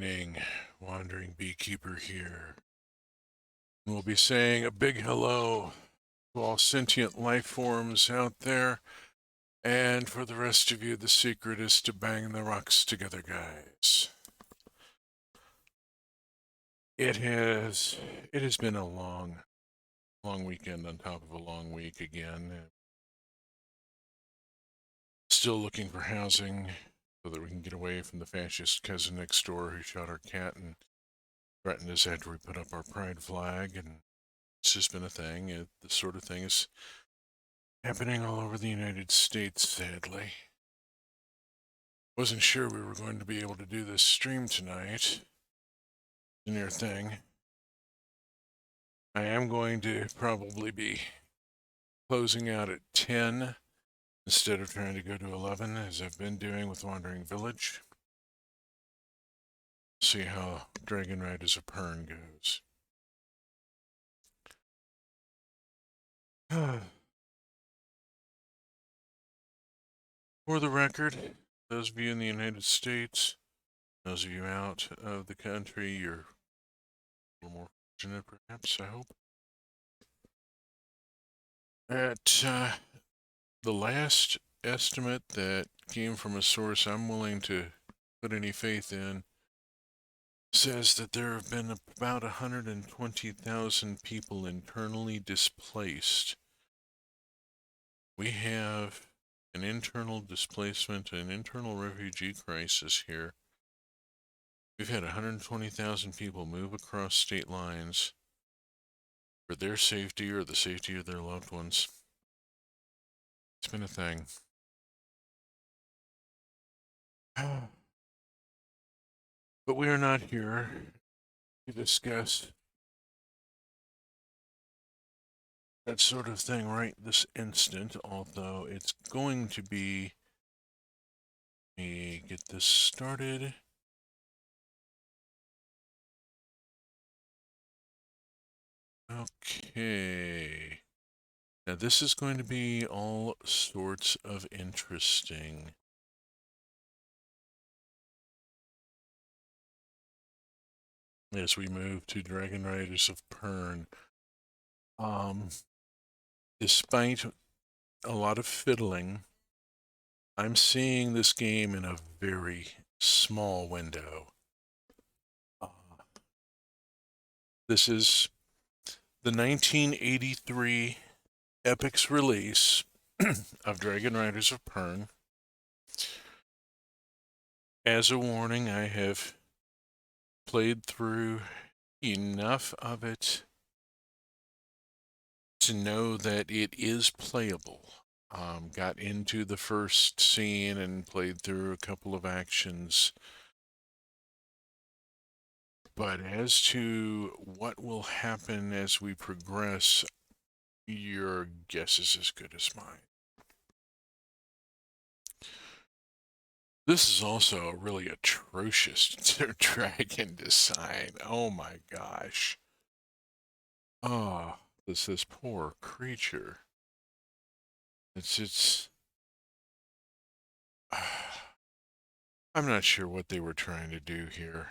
evening, Wandering Beekeeper here. We'll be saying a big hello to all sentient life forms out there, and for the rest of you, the secret is to bang the rocks together, guys. It has been a long weekend on top of a long week again. Still looking for housing so that we can get away from the fascist cousin next door who shot our cat and threatened us after we put up our pride flag, and it's just been a thing. This sort of thing is happening all over the United States, sadly. Wasn't sure we were going to be able to do this stream tonight. The near thing. I am going to probably be closing out at 10 instead of trying to go to 11, as I've been doing with Wandering Village. See how Dragonriders of Pern goes. For the record, those of you in the United States, those of you out of the country, you're a little more fortunate, perhaps, I hope. At the last estimate that came from a source I'm willing to put any faith in says that there have been about 120,000 people internally displaced. We have an internal displacement, an internal refugee crisis here. We've had 120,000 people move across state lines for their safety or the safety of their loved ones. It's been a thing. But we are not here to discuss that sort of thing right this instant, although it's going to be. Let me get this started. Okay. Now this is going to be all sorts of interesting. As we move to Dragonriders of Pern. Despite a lot of fiddling, I'm seeing this game in a very small window. This is the 1983 Epic's release of Dragonriders of Pern. As a warning, I have played through enough of it to know that it is playable. Got into the first scene and played through a couple of actions. But as to what will happen as we progress, your guess is as good as mine. This is also a really atrocious dragon design. Oh my gosh. Oh, this poor creature. It's I'm not sure what they were trying to do here.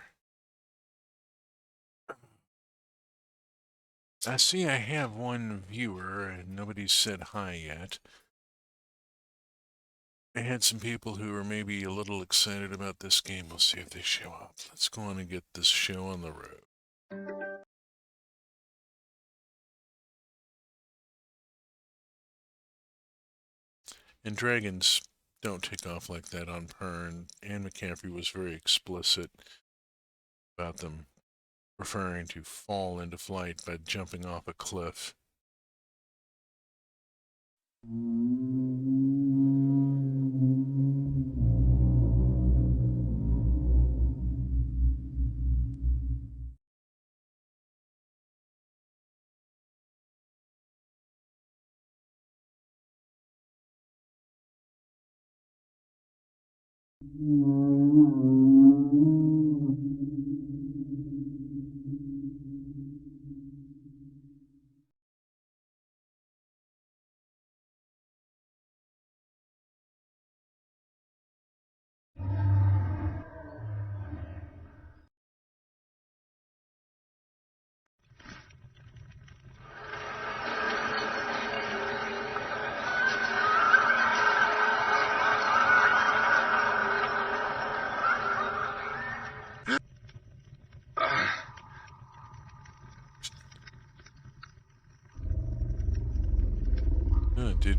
I see I have one viewer and nobody's said hi yet. I had some people who are maybe a little excited about this game. We'll see if they show up. Let's go on and get this show on the road. And dragons don't take off like that on Pern. Anne McCaffrey was very explicit about them preferring to fall into flight by jumping off a cliff.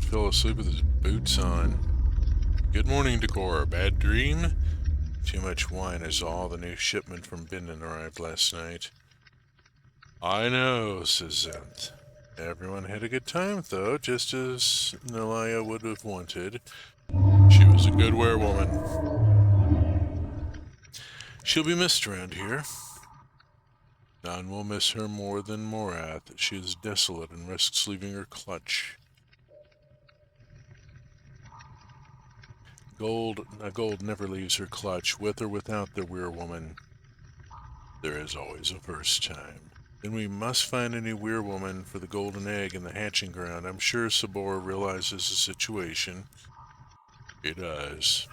kid fell asleep with his boots on. Good morning, Decor. Bad dream? Too much wine. I saw the new shipment from Binden arrived last night. I know, says Zenth. Everyone had a good time, though, just as Nelia would have wanted. She was a good werewoman. She'll be missed around here. None will miss her more than Morath. She is desolate and risks leaving her clutch. Gold never leaves her clutch, with or without the werewoman. There is always a first time. Then we must find a new werewoman for the golden egg in the hatching ground. I'm sure Sabor realizes the situation. He does.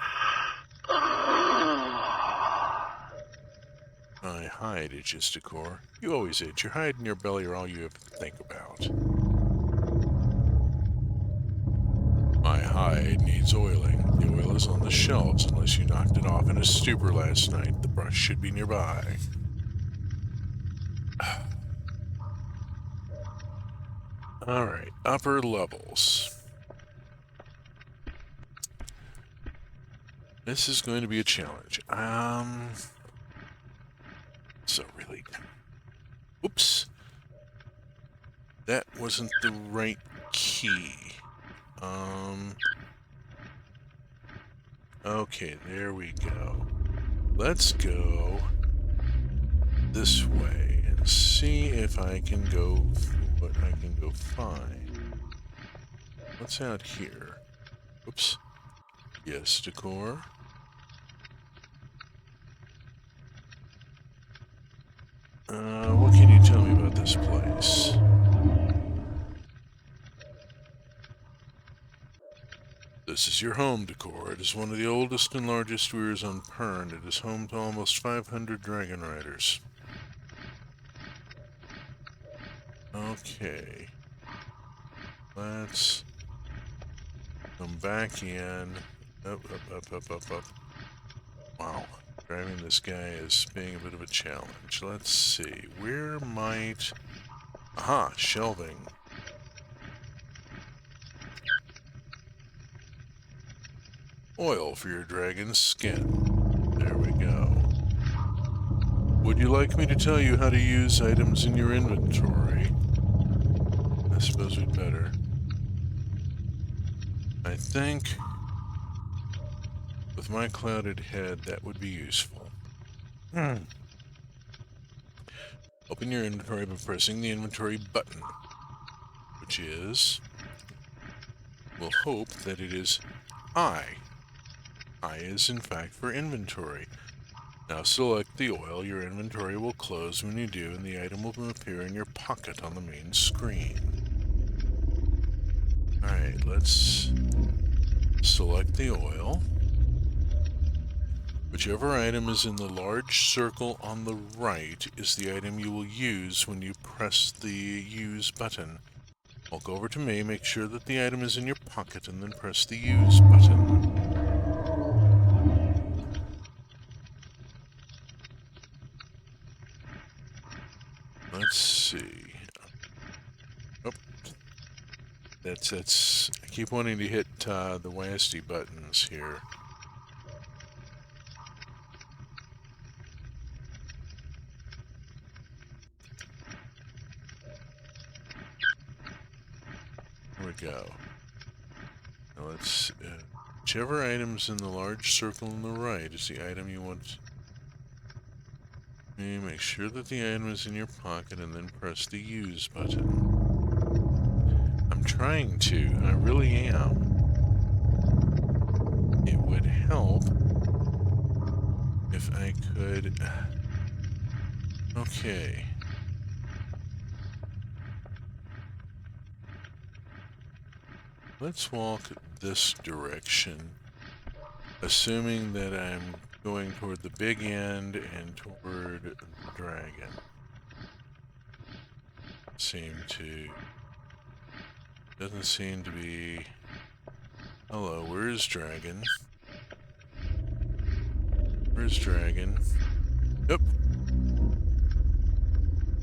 My hide itches, Decor. You always itch. Your hide and your belly are all you have to think about. My hide needs oiling. The oil is on the shelves unless you knocked it off in a stupor last night. The brush should be nearby. Alright, upper levels. This is going to be a challenge. So really... Oops. That wasn't the right key. Okay, there we go. Let's go this way and see if I can go what I can go find. What's out here? Oops. Yes, Decor. What can you tell me about this place? This is your home, Decor. It is one of the oldest and largest weirs on Pern. It is home to almost 500 Dragonriders. Okay. Let's come back in. Up. Wow. Driving this guy is being a bit of a challenge. Let's see. Where might... Aha! Shelving. Oil for your dragon's skin. There we go. Would you like me to tell you how to use items in your inventory? I suppose we'd better. I think with my clouded head that would be useful. Open your inventory by pressing the inventory button, which is... We'll hope that it is I. I is in fact for inventory. Now select the oil. Your inventory will close when you do, and the item will appear in your pocket on the main screen. Alright, let's select the oil. Whichever item is in the large circle on the right is the item you will use when you press the use button. Walk over to me, make sure that the item is in your pocket, and then press the use button. Let's see. Oh, that's. I keep wanting to hit the WASD buttons here. There we go. Now let's. Whichever item's in the large circle on the right is the item you want. Make sure that the item is in your pocket and then press the use button. I'm trying to, I really am. It would help if I could... Okay. Let's walk this direction, assuming that I'm going toward the big end and toward the dragon. Doesn't seem to be... Hello, where is dragon? Where's dragon? Yep.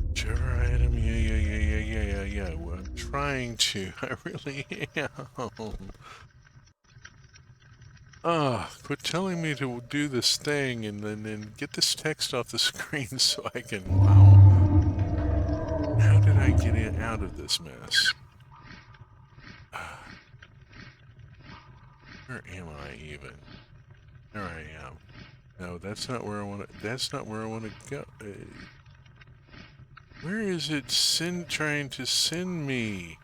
Whichever item, yeah. Well, I'm trying to. I really am. Quit telling me to do this thing and then get this text off the screen so I can... Wow. How did I get out of this mess? Where am I even? There I am. No, that's not where I want to... That's not where I want to go. Where is it trying to send me?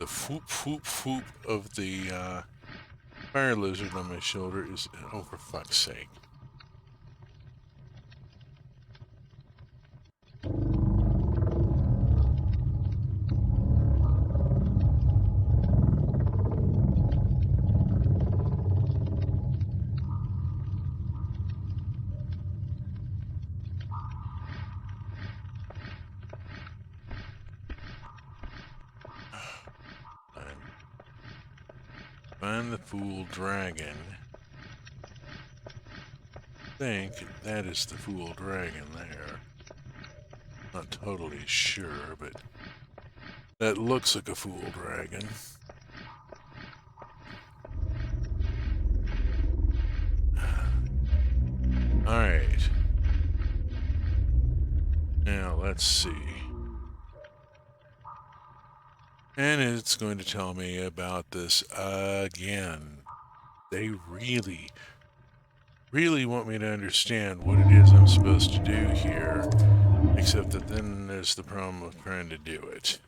The foop foop foop of the fire lizard on my shoulder is... Oh, for fuck's sake. Find the fool dragon. I think that is the fool dragon there. Not totally sure, but that looks like a fool dragon. Alright. Now, let's see. And it's going to tell me about this again. They really want me to understand what it is I'm supposed to do here. Except that then there's the problem of trying to do it.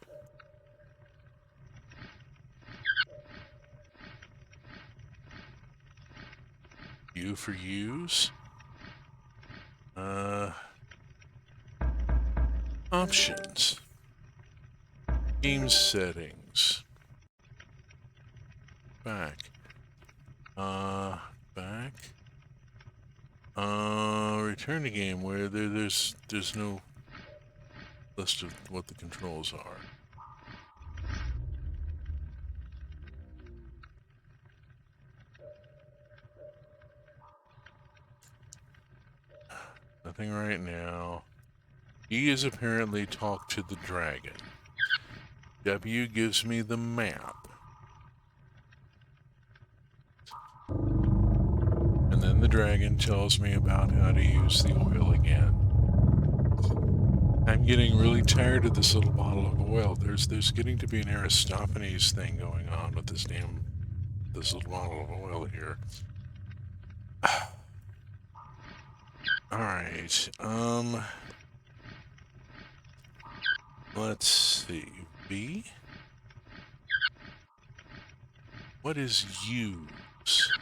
U for use. Options. Game settings. Back. Back. Return to game where there's no list of what the controls are. Nothing right now. E is apparently talk to the dragon. W gives me the map. And then the dragon tells me about how to use the oil again. I'm getting really tired of this little bottle of oil. There's getting to be an Aristophanes thing going on with this little bottle of oil here. Alright, let's see. B? What is use?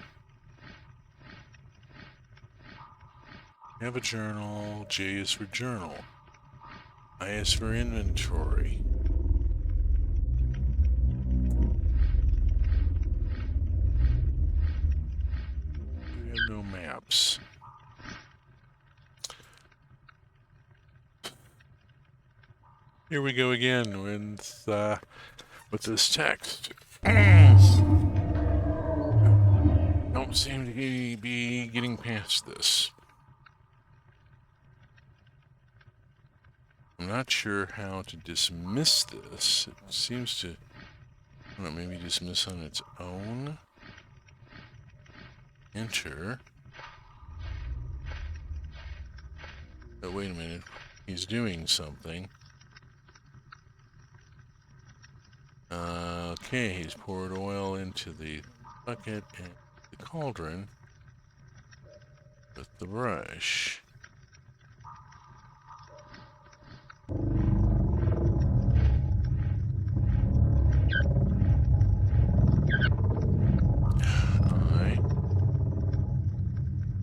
Have a journal. J is for journal. I is for inventory. We have no maps. Here we go again with this text. Don't seem to be getting past this. I'm not sure how to dismiss this. It seems to, I don't know, maybe dismiss on its own. Enter. Oh, wait a minute. He's doing something. Okay, he's poured oil into the bucket and the cauldron with the brush.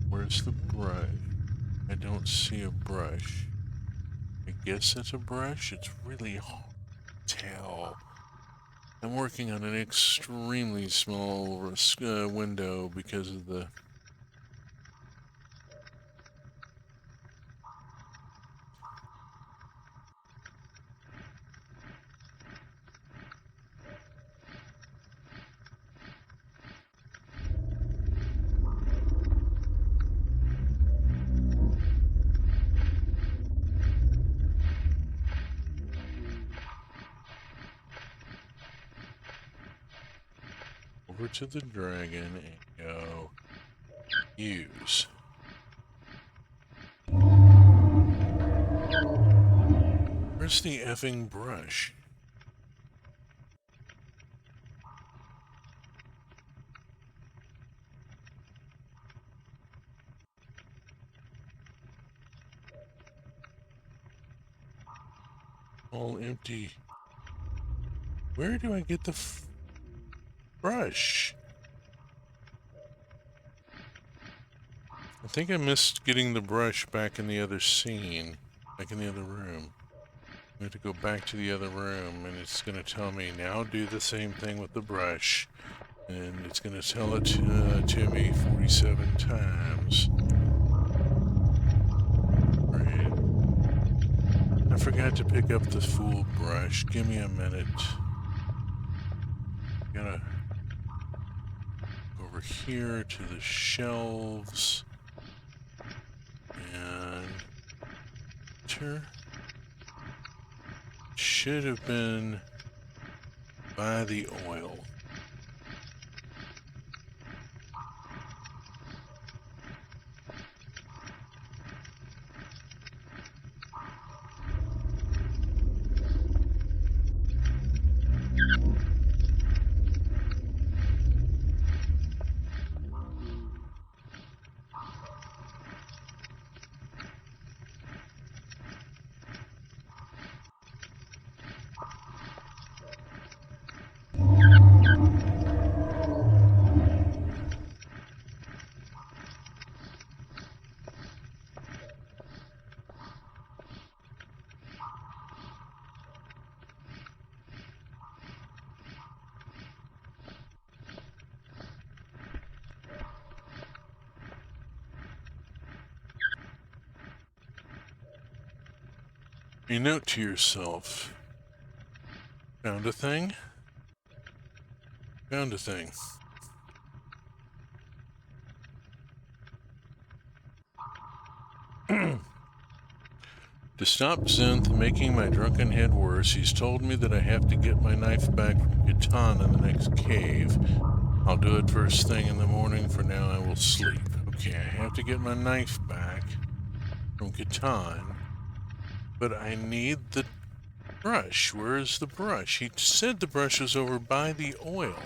Where's the brush? I don't see a brush. I guess it's a brush. It's really hard to tell. I'm working on an extremely small window because of the... over to the dragon and go use. Where's the effing brush? All empty. Where do I get the brush? I think I missed getting the brush back in the other scene, back in the other room. I have to go back to the other room, and it's going to tell me, now do the same thing with the brush. And it's going to tell it to me 47 times. Right. I forgot to pick up the fool brush. Give me a minute. Gotta go over here to the shelves. And enter. Should have been by the oil. You note to yourself, found a thing? Found a thing. To stop Zenth making my drunken head worse, he's told me that I have to get my knife back from Catan in the next cave. I'll do it first thing in the morning. For now, I will sleep. Okay, I have to get my knife back from Catan, but I need the brush. Where is the brush? He said the brush was over by the oil.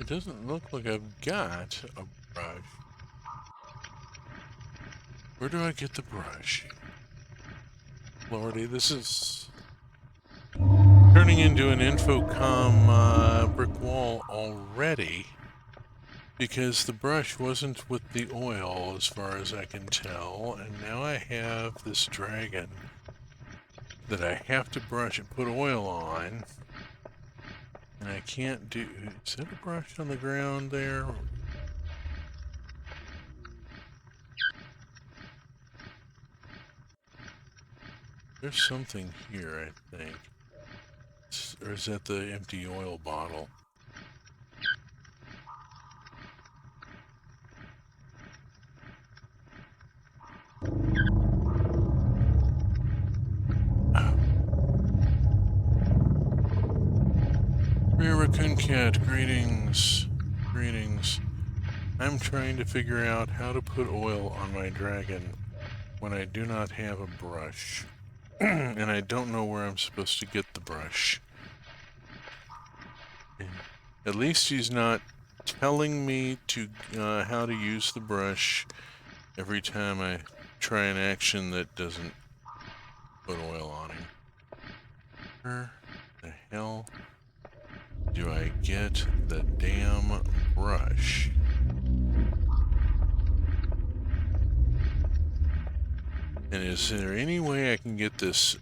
It doesn't look like I've got a brush. Where do I get the brush? Lordy, this is turning into an infocom brick wall already, because the brush wasn't with the oil as far as I can tell, and now I have this dragon that I have to brush and put oil on. And I can't do... Is that a brush on the ground there? There's something here, I think. Or is that the empty oil bottle? Rear Raccoon Cat, greetings. Greetings. I'm trying to figure out how to put oil on my dragon when I do not have a brush. And I don't know where I'm supposed to get the brush. At least he's not telling me to how to use the brush every time I try an action that doesn't put oil on him. Where the hell do I get the damn brush? And is there any way I can get this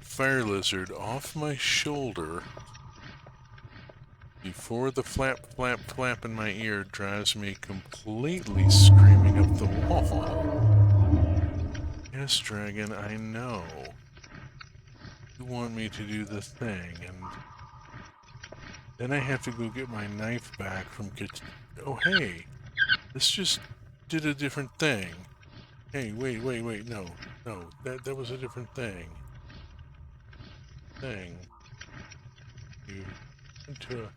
fire lizard off my shoulder before the flap, flap, flap in my ear drives me completely screaming up the wall? Yes, dragon, I know. You want me to do the thing, and then I have to go get my knife back from Oh, hey, this just did a different thing. Hey, wait, no, that was a different thing. You into a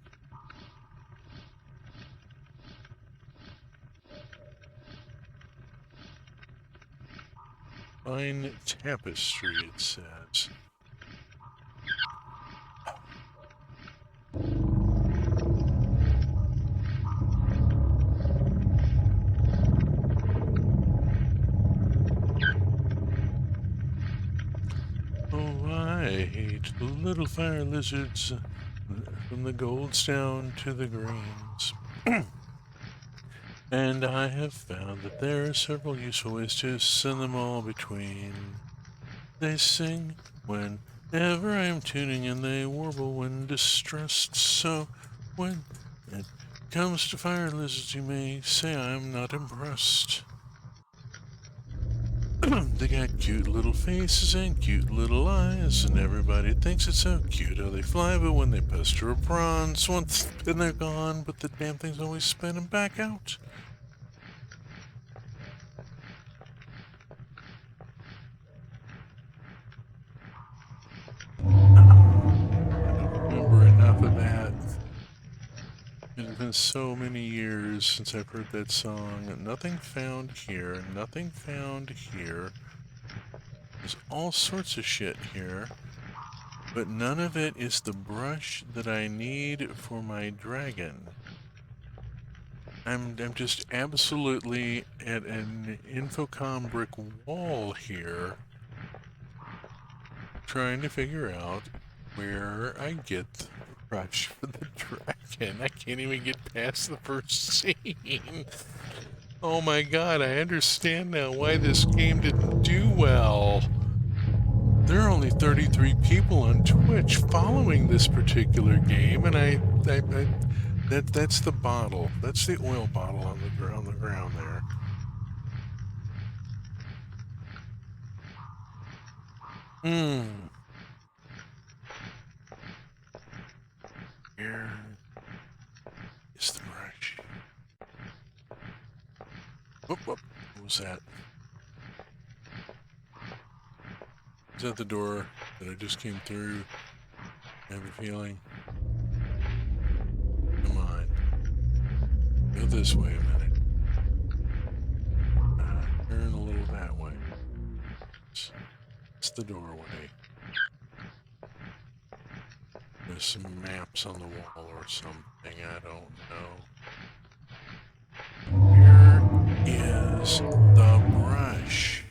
fine tapestry, it says. Oh, I hate the little fire lizards from the golds down to the greens. And I have found that there are several useful ways to send them all between. They sing whenever I am tuning, and they warble when distressed. So when it comes to fire lizards, you may say I'm not impressed. They got cute little faces and cute little eyes, and everybody thinks it's so cute how they fly, but when they pester a bronze, once then they're gone, but the damn thing's always spinning back out. I don't remember enough of that. It has been so many years since I've heard that song. Nothing found here, nothing found here. There's all sorts of shit here, but none of it is the brush that I need for my dragon. I'm just absolutely at an Infocom brick wall here, trying to figure out where I get the brush for the dragon. I can't even get past the first scene. Oh my god, I understand now why this game didn't do well. There are only 33 people on Twitch following this particular game, and that's the bottle. That's the oil bottle on the ground there. Here is the brush. Whoop. What was that? Is that the door that I just came through? I have a feeling. Come on. Go this way a minute. Turn a little that way. It's the doorway. There's some maps on the wall or something. I don't know. Here is the brush.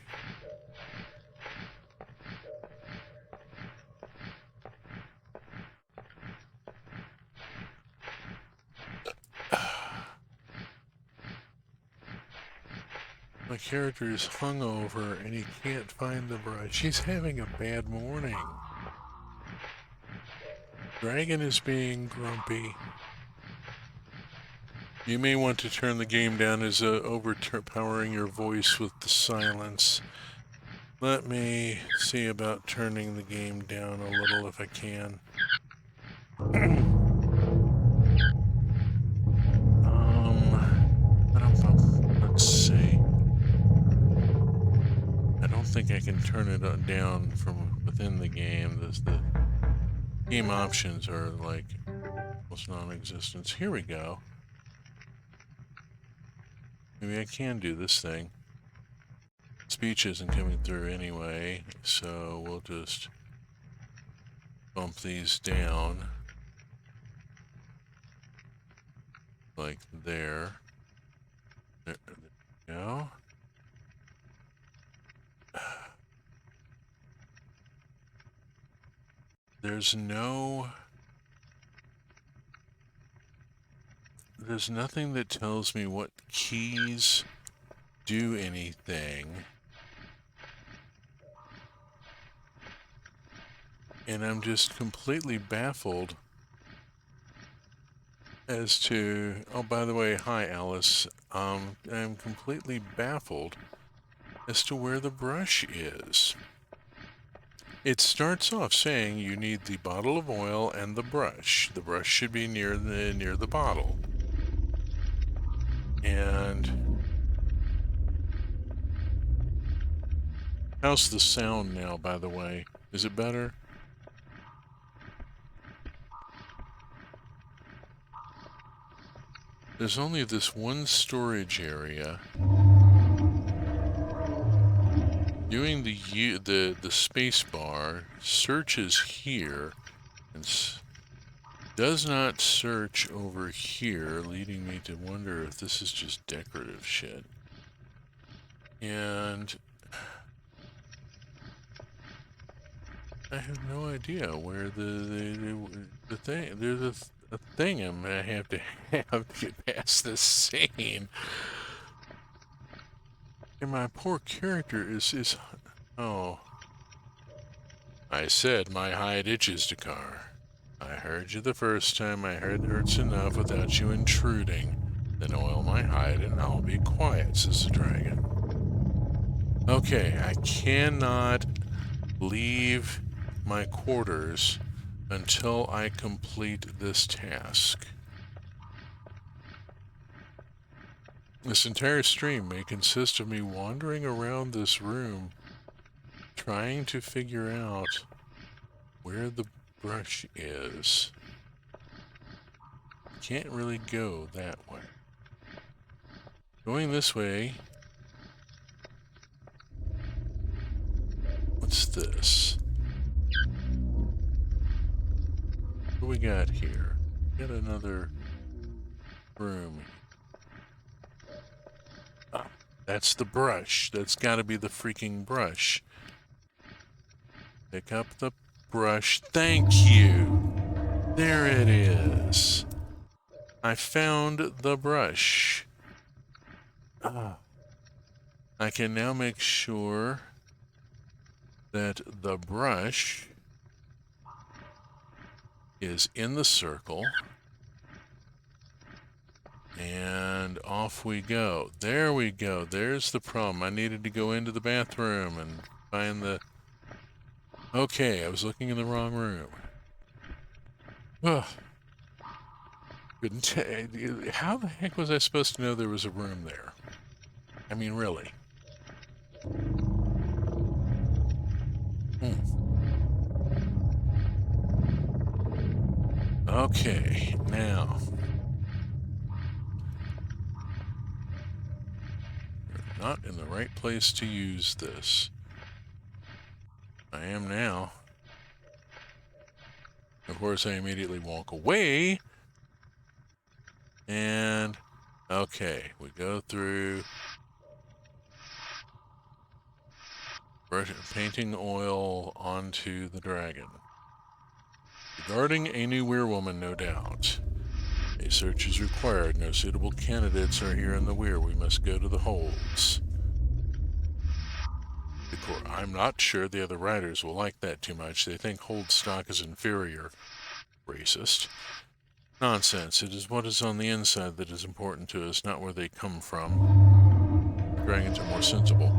My character is hungover and he can't find the brush. He's having a bad morning. Dragon is being grumpy. You may want to turn the game down as overpowering your voice with the silence. Let me see about turning the game down a little if I can. Let's see. I don't think I can turn it down from within the game. The game options are like almost non-existent. Here we go. Maybe I can do this thing. Speech isn't coming through anyway, so we'll just bump these down. Like there. There we go. There's nothing that tells me what keys do anything. And I'm just completely baffled as to... Oh, by the way, hi, Alice. I'm completely baffled as to where the brush is. It starts off saying you need the bottle of oil and the brush. The brush should be near the bottle. And how's the sound now, by the way? Is it better? There's only this one storage area. Doing the space bar searches here and does not search over here, leading me to wonder if this is just decorative shit. And I have no idea where the thing. There's a thing I'm gonna have to get past this scene. And my poor character is oh. I said my hide itches to car. I heard you the first time. I heard it hurts enough without you intruding. Then oil my hide and I'll be quiet, says the dragon. Okay, I cannot leave my quarters until I complete this task. This entire stream may consist of me wandering around this room trying to figure out where the brush is. Can't really go that way. Going this way. What's this? What do we got here? Got another room. Ah, that's the brush. That's gotta be the freaking brush. Pick up the brush. Thank you. There it is. I found the brush. Ah. I can now make sure that the brush is in the circle. And off we go. There we go. There's the problem. I needed to go into the bathroom and find the... Okay, I was looking in the wrong room. Ugh. How the heck was I supposed to know there was a room there? I mean, really. Okay, now. You're not in the right place to use this. I am now. Of course, I immediately walk away. And, okay, we go through painting oil onto the dragon. Regarding a new weirwoman, no doubt. A search is required. No suitable candidates are here in the weir. We must go to the holds. I'm not sure the other riders will like that too much. They think hold stock is inferior. Racist. Nonsense. It is what is on the inside that is important to us, not where they come from. Dragons are more sensible.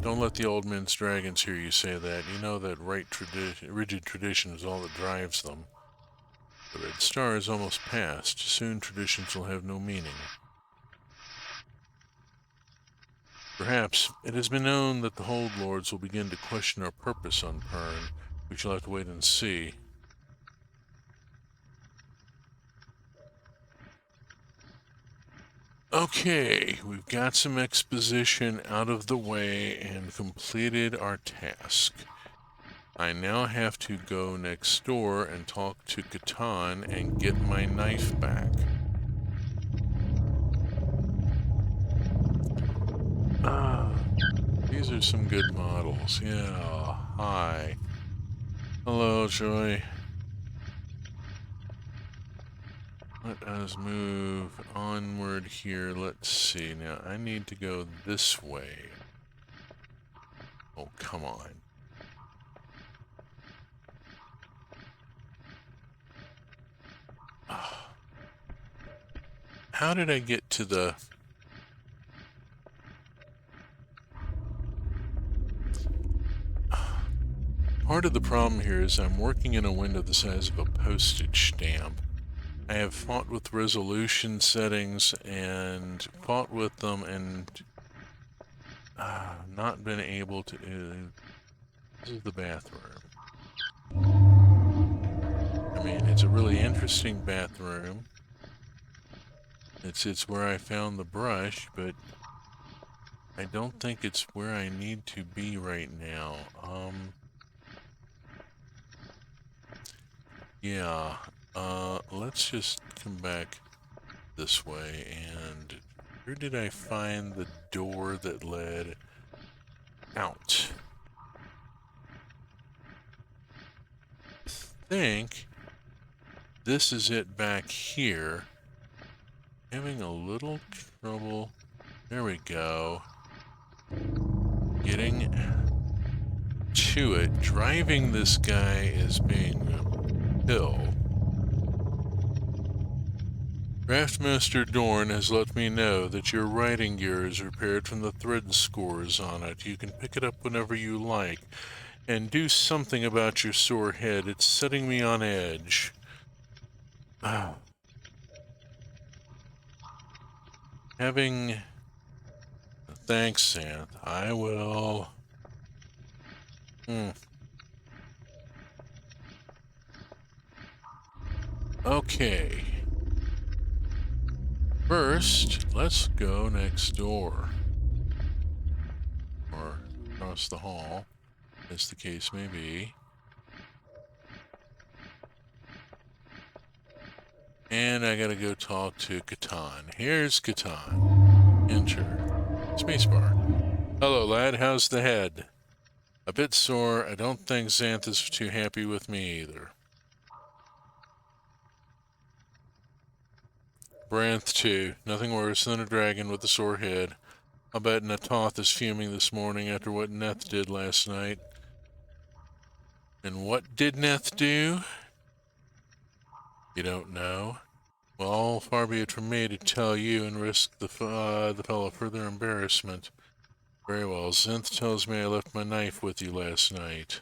Don't let the old men's dragons hear you say that. You know that rigid tradition is all that drives them. The red star is almost past. Soon traditions will have no meaning. Perhaps it has been known that the Hold Lords will begin to question our purpose on Pern. We shall have to wait and see. Okay, we've got some exposition out of the way and completed our task. I now have to go next door and talk to Catan and get my knife back. These are some good models. Yeah, hi. Hello, Joy. Let us move onward here. Let's see. Now, I need to go this way. Oh, come on. How did I get to the... Part of the problem here is I'm working in a window the size of a postage stamp. I have fought with resolution settings and fought with them and not been able to... this is the bathroom. I mean, it's a really interesting bathroom. It's where I found the brush, but I don't think it's where I need to be right now. Yeah, let's just come back this way, and where did I find the door that led out? I think this is it back here. Having a little trouble. There we go. Getting to it. Driving this guy is being a pill. Craftmaster Dorn has let me know that your riding gear is repaired from the thread scores on it. You can pick it up whenever you like. And do something about your sore head. It's setting me on edge. Having... Thanks, Santh. I will... Okay. First, let's go next door. Or across the hall, as the case may be. And I gotta go talk to Catan. Here's Catan. Enter. Spacebar. Hello, lad. How's the head? A bit sore. I don't think Xanth is too happy with me either. Branth, too. Nothing worse than a dragon with a sore head. I'll bet Natoth is fuming this morning after what Neth did last night. And what did Neth do? You don't know? Well, far be it from me to tell you and risk the fellow further embarrassment. Very well. Zinth tells me I left my knife with you last night.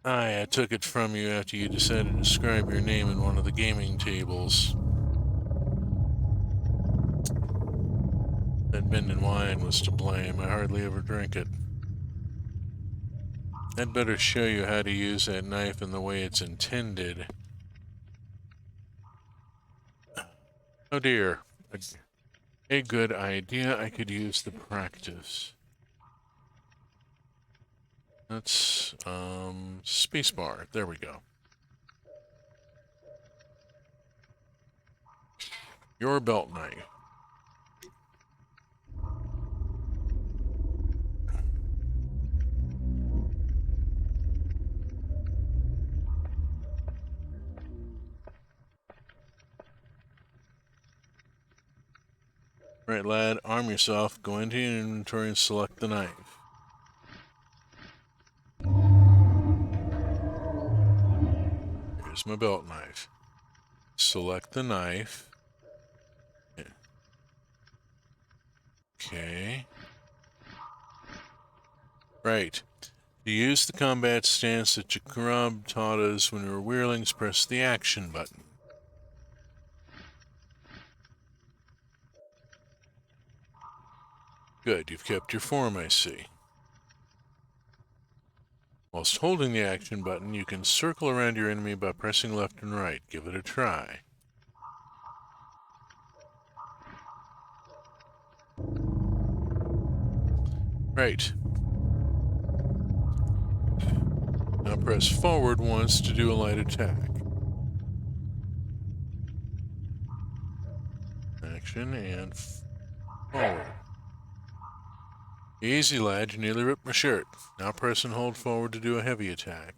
Aye, I took it from you after you decided to describe your name in one of the gaming tables. That Minden wine was to blame. I hardly ever drink it. I'd better show you how to use that knife in the way it's intended. Oh dear. A good idea. I could use the practice. That's, spacebar. There we go. Your belt knife. Right, lad, arm yourself, go into your inventory and select the knife. Here's my belt knife. Select the knife. Okay. Right. To use the combat stance that Jacob taught us when we were Weirlings, press the action button. Good, you've kept your form, I see. Whilst holding the action button, you can circle around your enemy by pressing left and right. Give it a try. Right. Now press forward once to do a light attack. Action and forward. Easy, lad, you nearly ripped my shirt. Now press and hold forward to do a heavy attack.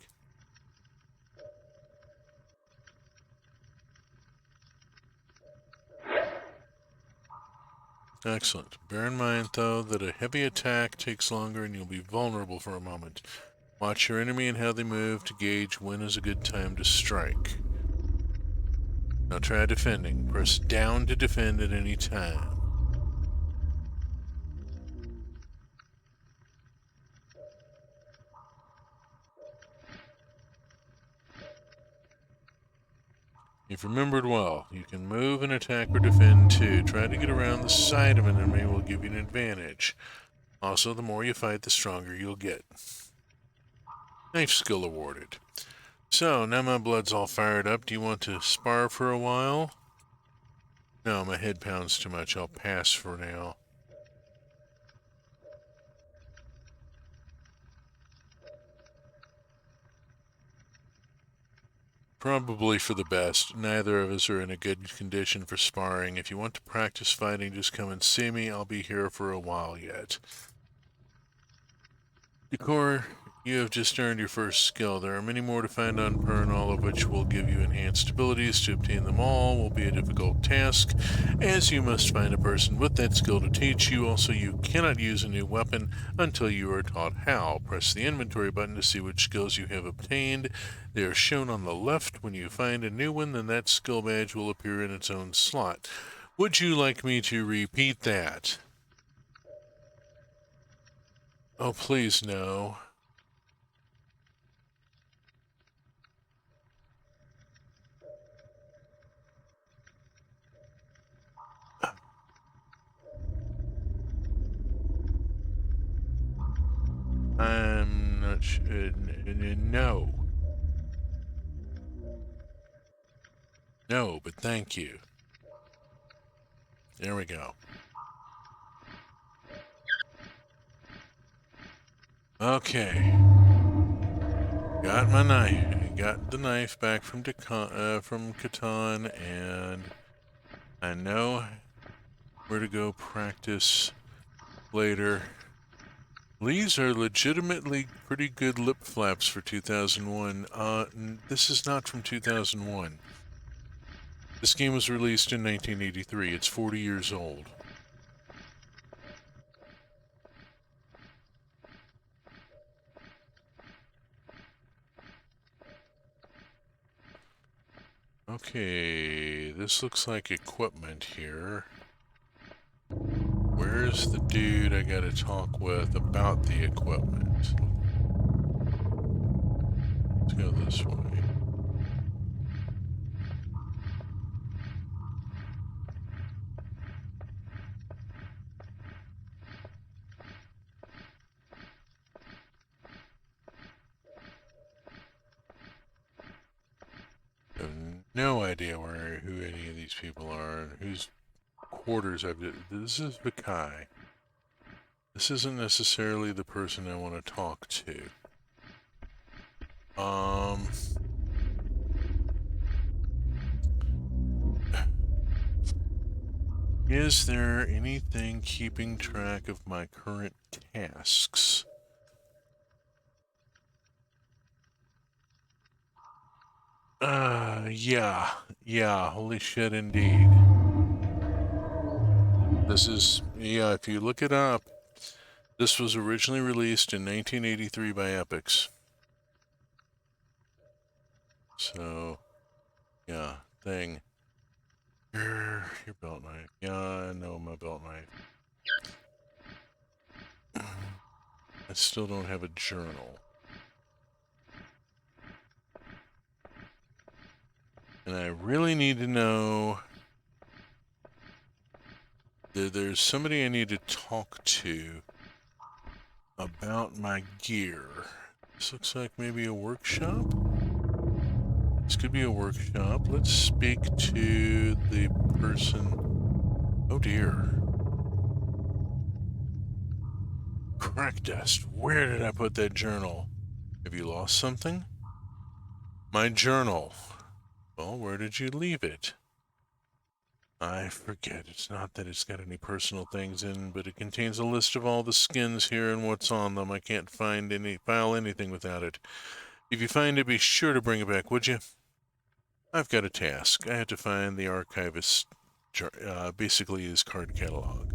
Excellent. Bear in mind, though, that a heavy attack takes longer and you'll be vulnerable for a moment. Watch your enemy and how they move to gauge when is a good time to strike. Now try defending. Press down to defend at any time. You've remembered well. You can move and attack or defend too. Try to get around the side of an enemy will give you an advantage. Also, the more you fight, the stronger you'll get. Knife skill awarded. So, now my blood's all fired up. Do you want to spar for a while? No, my head pounds too much. I'll pass for now. Probably for the best. Neither of us are in a good condition for sparring. If you want to practice fighting, just come and see me. I'll be here for a while yet. Decor, you have just earned your first skill. There are many more to find on Pern, all of which will give you enhanced abilities. To obtain them all will be a difficult task, as you must find a person with that skill to teach you. Also, you cannot use a new weapon until you are taught how. Press the inventory button to see which skills you have obtained. They are shown on the left. When you find a new one, then that skill badge will appear in its own slot. Would you like me to repeat that? Oh, please no. I'm not sure. No. No, but thank you. There we go. Okay. Got my knife. Got the knife back from Catan, and I know where to go practice later. These are legitimately pretty good lip flaps for 2001. This is not from 2001. This game was released in 1983. It's 40 years old. Okay, this looks like equipment here. Where's the dude I gotta talk with about the equipment? Let's go this way. I have no idea who any of these people are and whose quarters I've... This is Vikai. This isn't necessarily the person I want to talk to. Is there anything keeping track of my current tasks? Yeah, holy shit indeed. This is, yeah, if you look it up, this was originally released in 1983 by Epix. So, yeah, thing. Your belt knife. Yeah, I know my belt knife. I still don't have a journal. And I really need to know... There's somebody I need to talk to about my gear. This looks like maybe a workshop? This could be a workshop. Let's speak to the person... Oh dear. Crack dust. Where did I put that journal? Have you lost something? My journal. Well, where did you leave it? I forget. It's not that it's got any personal things in, but it contains a list of all the skins here and what's on them. I can't file anything without it. If you find it, be sure to bring it back, would you? I've got a task. I have to find the archivist, basically his card catalog.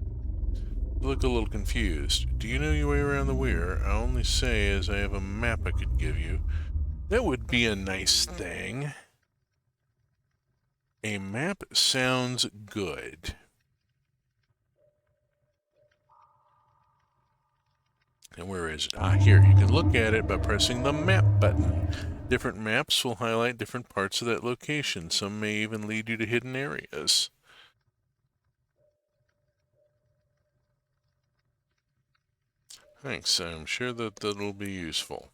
You look a little confused. Do you know your way around the weir? I only say as I have a map I could give you. That would be a nice thing. A map sounds good. And where is it? Ah, here. You can look at it by pressing the map button. Different maps will highlight different parts of that location. Some may even lead you to hidden areas. Thanks, I'm sure that'll be useful.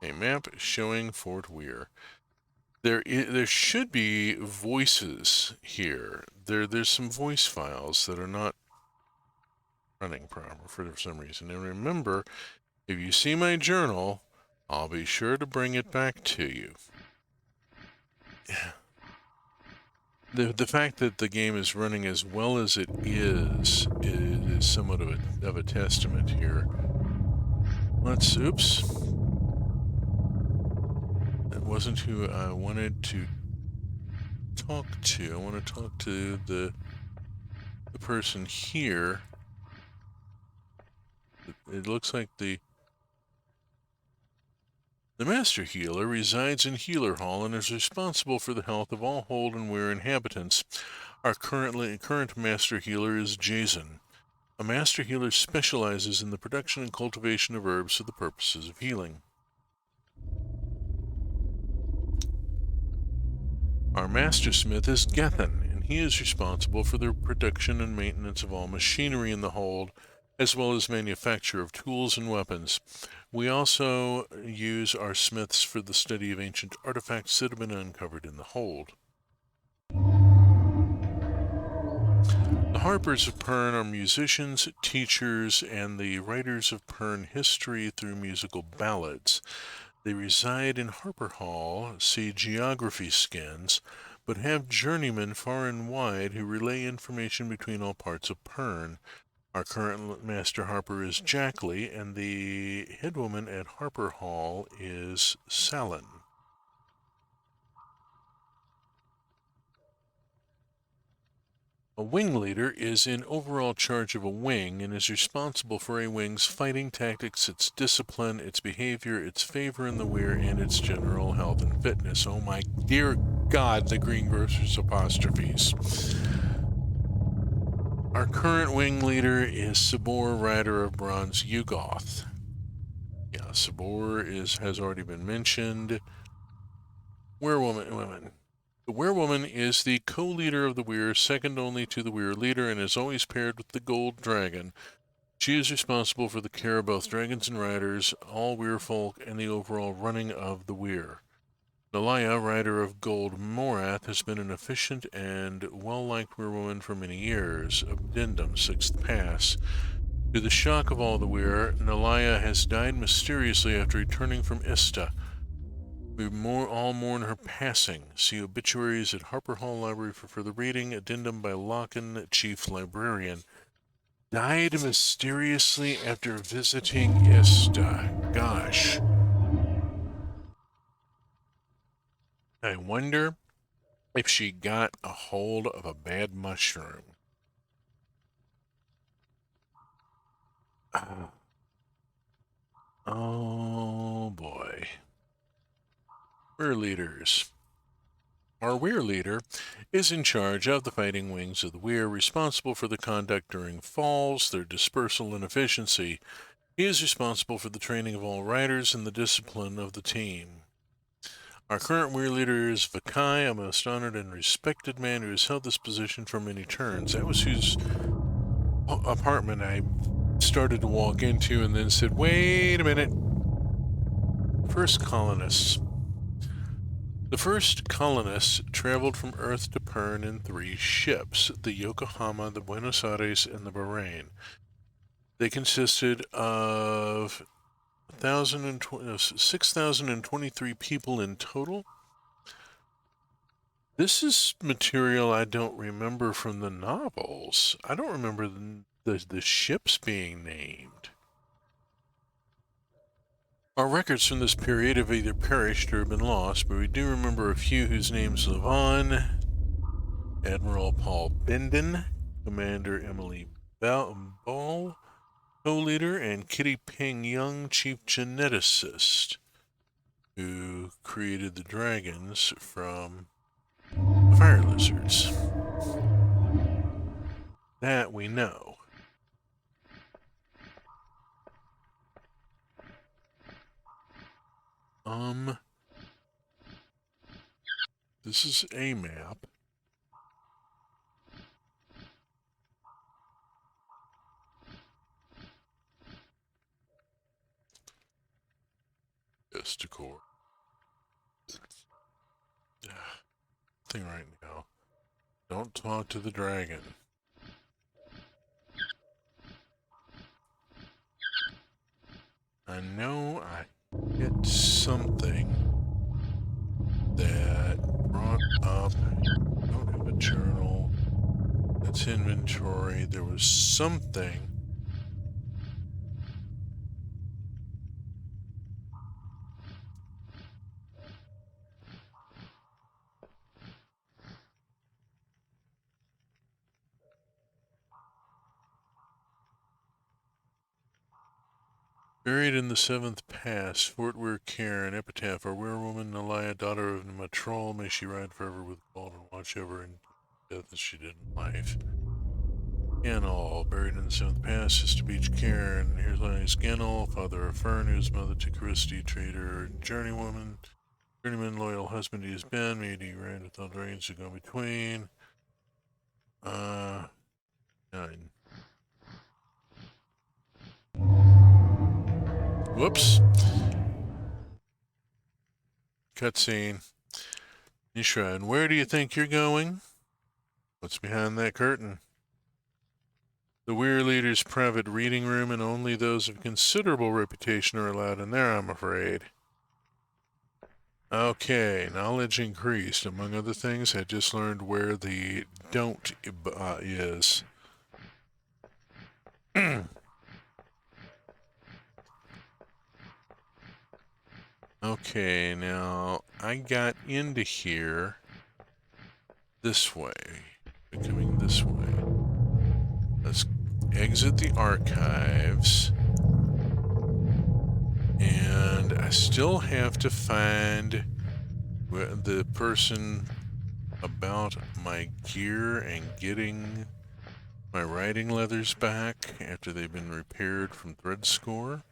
A map showing Fort Weir. There should be voices here. There's some voice files that are not running proper for some reason. And remember, if you see my journal, I'll be sure to bring it back to you. The fact that the game is running as well as it is somewhat of a testament here. Oops. That wasn't who I wanted to talk to. I want to talk to the person here. It looks like the Master Healer resides in Healer Hall and is responsible for the health of all Hold and Weir inhabitants. Our current Master Healer is Jason. A Master Healer specializes in the production and cultivation of herbs for the purposes of healing. Our Master Smith is Gethin, and he is responsible for the production and maintenance of all machinery in the hold, as well as manufacture of tools and weapons. We also use our smiths for the study of ancient artifacts that have been uncovered in the hold. The Harpers of Pern are musicians, teachers, and the writers of Pern history through musical ballads. They reside in Harper Hall, see Geography Skins, but have journeymen far and wide who relay information between all parts of Pern. Our current Master Harper is Jackley, and the headwoman at Harper Hall is Salin. A wing leader is in overall charge of a wing and is responsible for a wing's fighting tactics, its discipline, its behavior, its favor in the Weir, and its general health and fitness. Oh my dear God, the greengrocer's apostrophes. Our current wing leader is Sabor, Rider of Bronze Yugoth. Yeah, Sabor has already been mentioned. Werewoman. The Werewoman is the co-leader of the Weir, second only to the Weir leader, and is always paired with the Gold Dragon. She is responsible for the care of both dragons and riders, all Weir folk, and the overall running of the Weir. Nalaya, rider of Gold Morath, has been an efficient and well-liked Werewoman for many years. Addendum, 6th Pass. To the shock of all the Weir, Nalaya has died mysteriously after returning from Ista. We all mourn her passing. See obituaries at Harper Hall Library for further reading. Addendum by Locken, Chief Librarian. Died mysteriously after visiting Ista. Gosh. I wonder if she got a hold of a bad mushroom. Oh boy. Weir leaders. Our Weir leader is in charge of the fighting wings of the Weir, responsible for the conduct during falls, their dispersal and efficiency. He is responsible for the training of all riders and the discipline of the team. Our current Weir leader is Vakai, a most honored and respected man who has held this position for many turns. That was whose apartment I started to walk into and then said, wait a minute. First colonists. The first colonists traveled from Earth to Pern in 3 ships, the Yokohama, the Buenos Aires, and the Bahrain. They consisted of 6,023 people in total. This is material I don't remember from the novels. I don't remember the ships being named. Our records from this period have either perished or have been lost, but we do remember a few whose names live on. Admiral Paul Benden, Commander Emily Ball, co-leader, and Kitty Ping Young, chief geneticist, who created the dragons from the fire lizards. That we know. This is a map. Yes, decor. Thing right now. Don't talk to the dragon. I know I hit something that brought up. Don't have a journal. That's inventory. There was something. Buried in the seventh pass, Fort Weir Care, an epitaph. Our werewoman, Elia, daughter of Matrol, may she ride forever with gold and watch over in death as she did in life. Ganol, buried in the seventh pass, Sister Beach Cairn. Here's lies Ganol, father of Pern, whose mother to Christie, trader, journeyman, loyal husband he has been. May he ride with all dragons to go between. 9. Whoops. Cutscene. Nishra, and where do you think you're going? What's behind that curtain? The Weir Leader's private reading room, and only those of considerable reputation are allowed in there, I'm afraid. Okay, knowledge increased. Among other things, I just learned where the don't is. Okay, now I got into here this way. Coming this way. Let's exit the archives. And I still have to find the person about my gear and getting my riding leathers back after they've been repaired from thread score.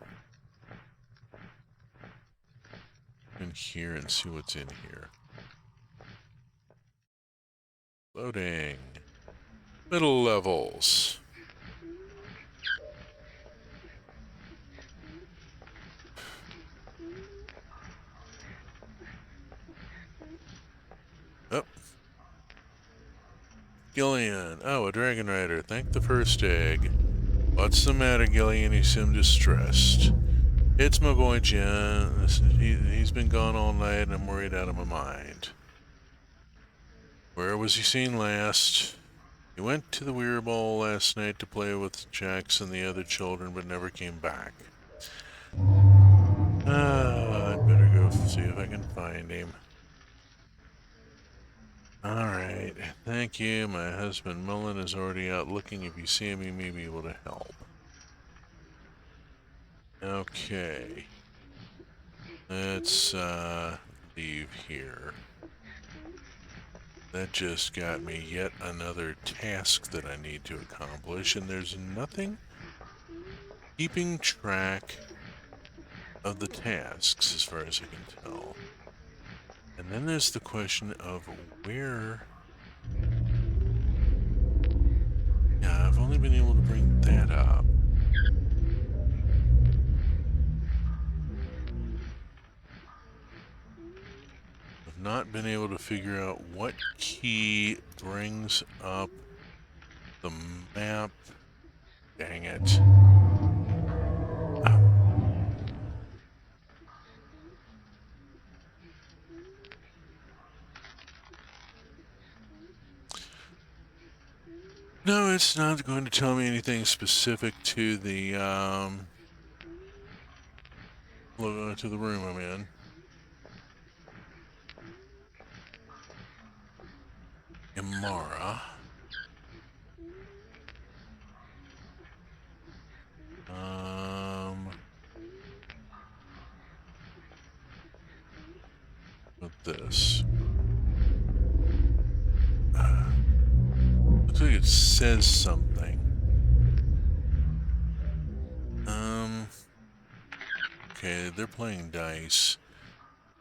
In here and see what's in here. Loading. Middle levels. Oh. Gillian. Oh, a Dragonrider. Thank the first egg. What's the matter, Gillian? You seem distressed. It's my boy Jen. He's been gone all night and I'm worried out of my mind. Where was he seen last? He went to the Weir Ball last night to play with Jax and the other children, but never came back. I'd better go see if I can find him. Alright, thank you. My husband Mullen is already out looking. If you see him, he may be able to help. Okay. Let's leave here. That just got me yet another task that I need to accomplish, and there's nothing keeping track of the tasks as far as I can tell. And then there's the question of where... Yeah, I've only been able to bring that up. I've not been able to figure out what key brings up the map. Dang it. No, it's not going to tell me anything specific to the to the room I'm in. Imara. With this. Looks like it says something. Okay, they're playing dice.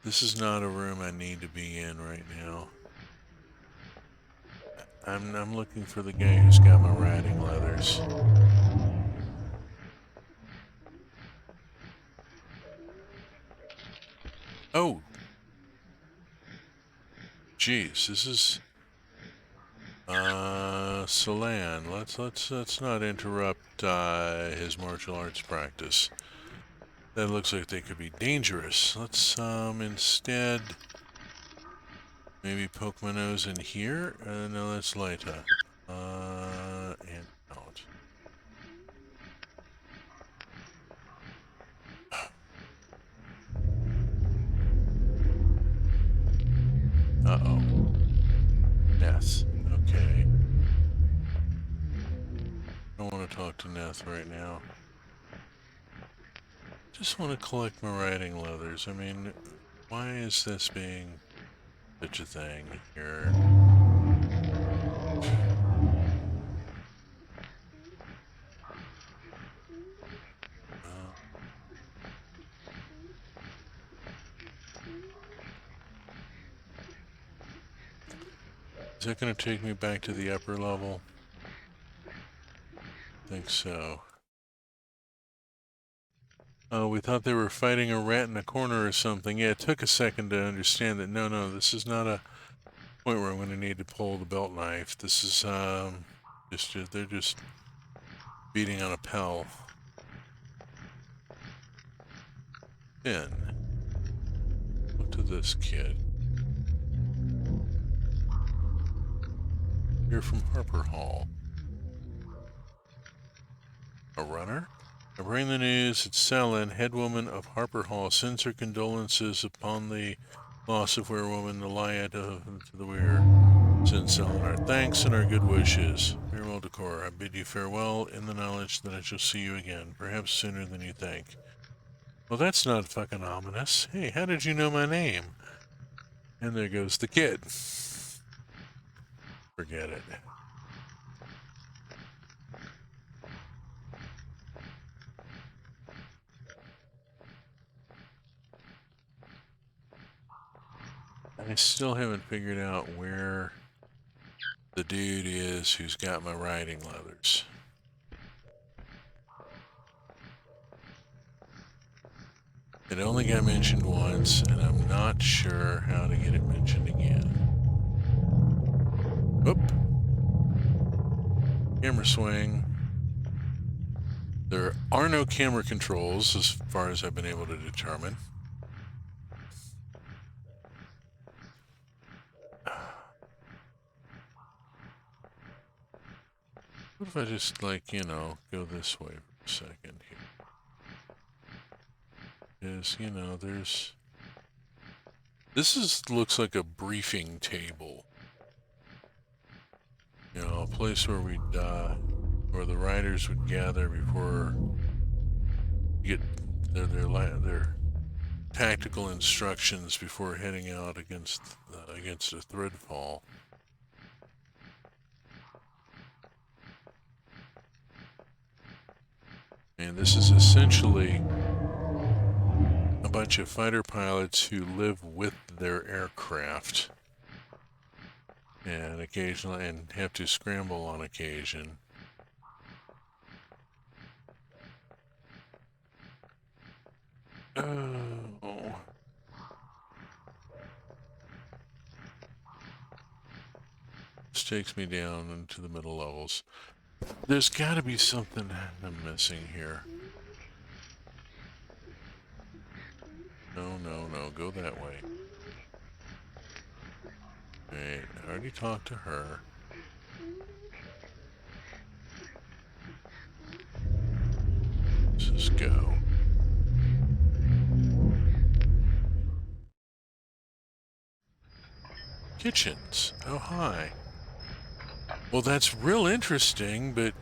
This is not a room I need to be in right now. I'm looking for the guy who's got my riding leathers. Oh, jeez, this is Solan. Let's not interrupt his martial arts practice. That looks like they could be dangerous. Let's instead maybe poke my nose in here. No, that's Laita. And out. Uh-oh. Neth. Okay. I don't want to talk to Neth right now. Just want to collect my riding leathers. I mean, why is this being such a thing here? Is that going to take me back to the upper level? I think so. Oh, we thought they were fighting a rat in a corner or something. Yeah, it took a second to understand that no, this is not a point where I'm going to need to pull the belt knife. This is, they're just beating on a pell. Then, look to this kid. You're from Harper Hall. A runner? I bring the news that Selin, headwoman of Harper Hall, sends her condolences upon the loss of werewoman Nalaya to the weir. Send Selin our thanks and our good wishes. Farewell, Decor. I bid you farewell in the knowledge that I shall see you again, perhaps sooner than you think. Well, that's not fucking ominous. Hey, how did you know my name? And there goes the kid. Forget it. I still haven't figured out where the dude is who's got my riding leathers. It only got mentioned once, and I'm not sure how to get it mentioned again. Whoop. Camera swing. There are no camera controls as far as I've been able to determine. What if I just, like, you know, go this way for a second here? Because, you know, there's... This looks like a briefing table. You know, a place where we'd, where the riders would gather before get their tactical instructions before heading out against a threadfall. And this is essentially a bunch of fighter pilots who live with their aircraft and occasionally have to scramble on occasion. Oh. This takes me down into the middle levels. There's got to be something I'm missing here. No, go that way. Wait, I already talked to her. Let's just go. Kitchens. Oh, hi. Well, that's real interesting, but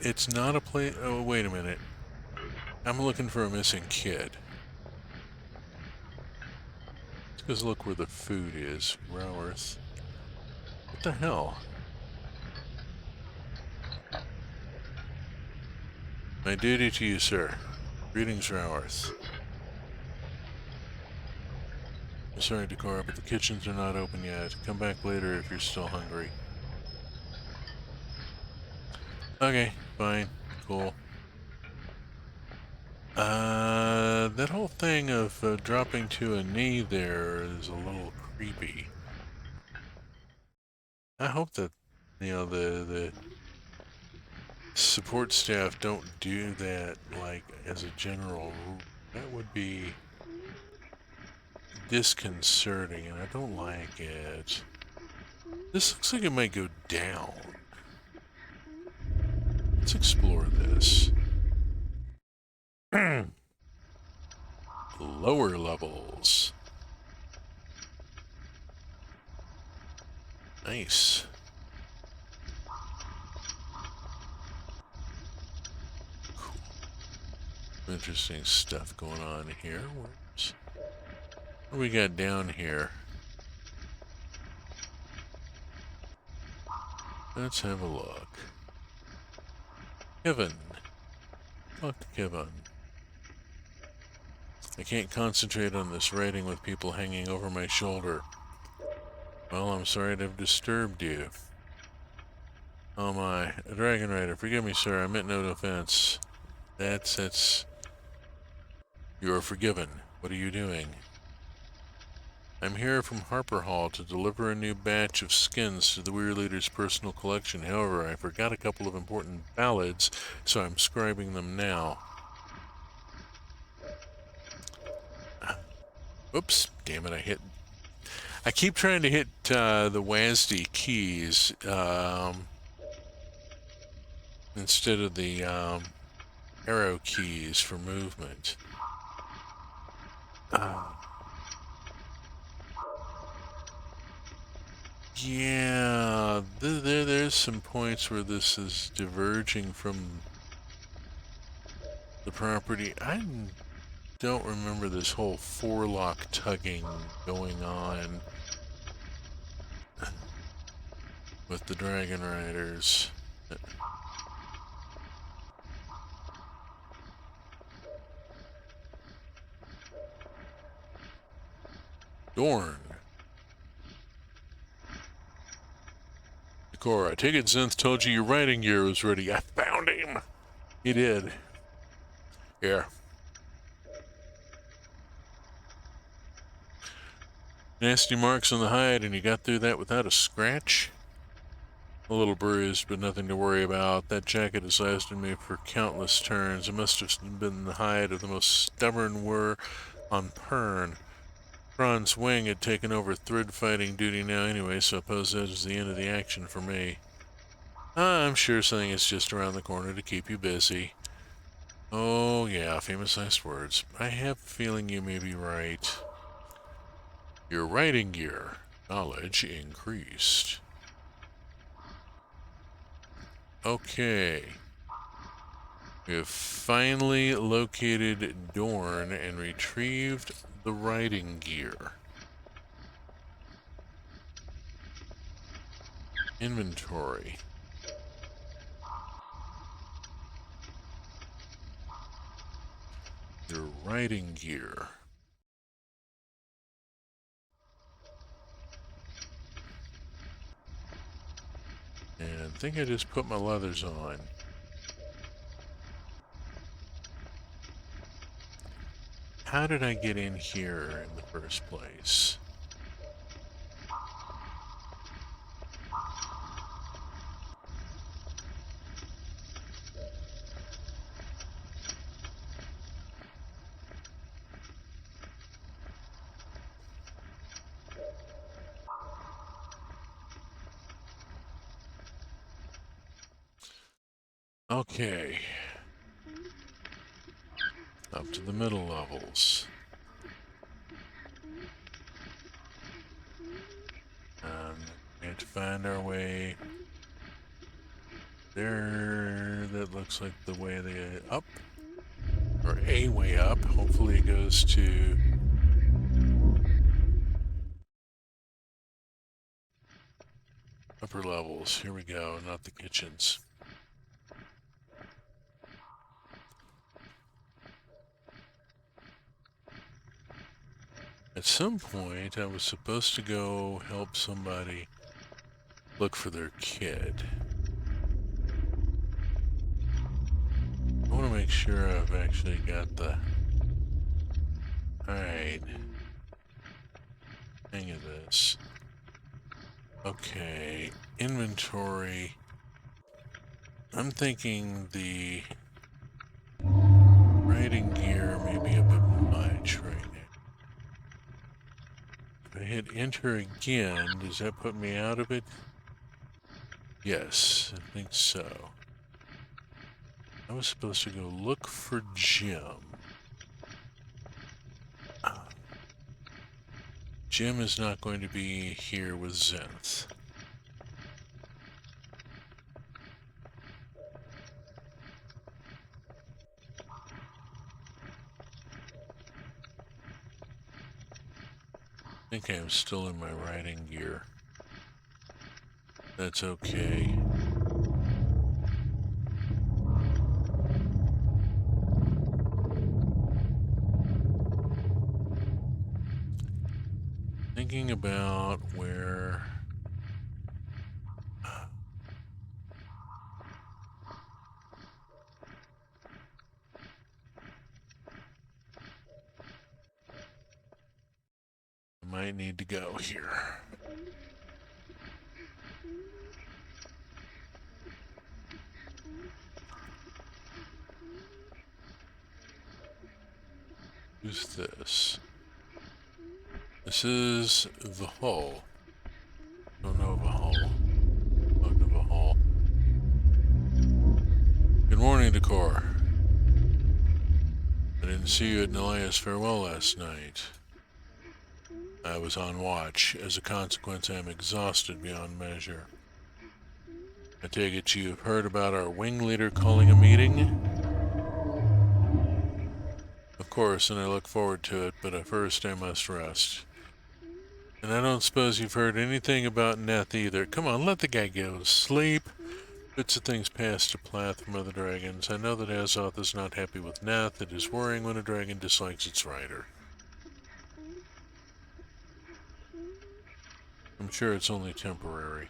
it's not a place... Oh, wait a minute. I'm looking for a missing kid. Let's just look where the food is. Roworth. What the hell? My duty to you, sir. Greetings, Roworth. I'm sorry, Decora, but the kitchens are not open yet. Come back later if you're still hungry. Okay, fine, cool. That whole thing of dropping to a knee there is a little creepy. I hope that, the support staff don't do that, like, as a general rule. That would be disconcerting, and I don't like it. This looks like it might go down. Let's explore this. Lower levels. Nice. Cool. Interesting stuff going on here. What do we got down here? Let's have a look. Kevin. Talk to Kevin. I can't concentrate on this writing with people hanging over my shoulder. Well, I'm sorry to have disturbed you. Oh my, a Dragonrider. Forgive me, sir. I meant no offense. That's... You are forgiven. What are you doing? I'm here from Harper Hall to deliver a new batch of skins to the Weir Leader's personal collection. However, I forgot a couple of important ballads, so I'm scribing them now. Oops, damn it, I keep trying to hit the WASD keys instead of the arrow keys for movement. Yeah, there's some points where this is diverging from the property. I don't remember this whole forelock tugging going on with the Dragonriders. Dorn. Cora, I take it Zenth told you your writing gear was ready. I found him! He did. Here. Nasty marks on the hide, and you got through that without a scratch? A little bruised, but nothing to worry about. That jacket has lasted me for countless turns. It must have been the hide of the most stubborn were on Pern. Fran's wing had taken over thread fighting duty now anyway, so I suppose that is the end of the action for me. I'm sure something is just around the corner to keep you busy. Oh yeah, famous last words. I have a feeling you may be right. Your writing gear. Knowledge increased. Okay. We have finally located Dorn and retrieved the writing gear. Inventory. Your writing gear. And I think I just put my leathers on. How did I get in here in the first place? Okay. Up to the middle levels. We have to find our way there. That looks like the way up. Or a way up. Hopefully it goes to upper levels. Here we go, not the kitchens. At some point, I was supposed to go help somebody look for their kid. want to make sure I've actually got the... Alright. Hang of this. Okay. Inventory. I'm thinking the riding gear may be a bit much right now. If I hit enter again, does that put me out of it? Yes, I think so. I was supposed to go look for Jim. Jim is not going to be here with Zenith. I think I'm still in my riding gear. That's okay. Thinking about where... I might need to go here. Who's this? This is the hull. Don't know of a hull. Talk of a hull. Good morning, Decor. I didn't see you at Nalaya's farewell last night. I was on watch. As a consequence, I am exhausted beyond measure. I take it you have heard about our wing leader calling a meeting? Of course, and I look forward to it, but first I must rest. And I don't suppose you've heard anything about Neth either. Come on, let the guy go to sleep. Bits of things pass to Plath from other dragons. I know that Azoth is not happy with Neth. It is worrying when a dragon dislikes its rider. I'm sure it's only temporary.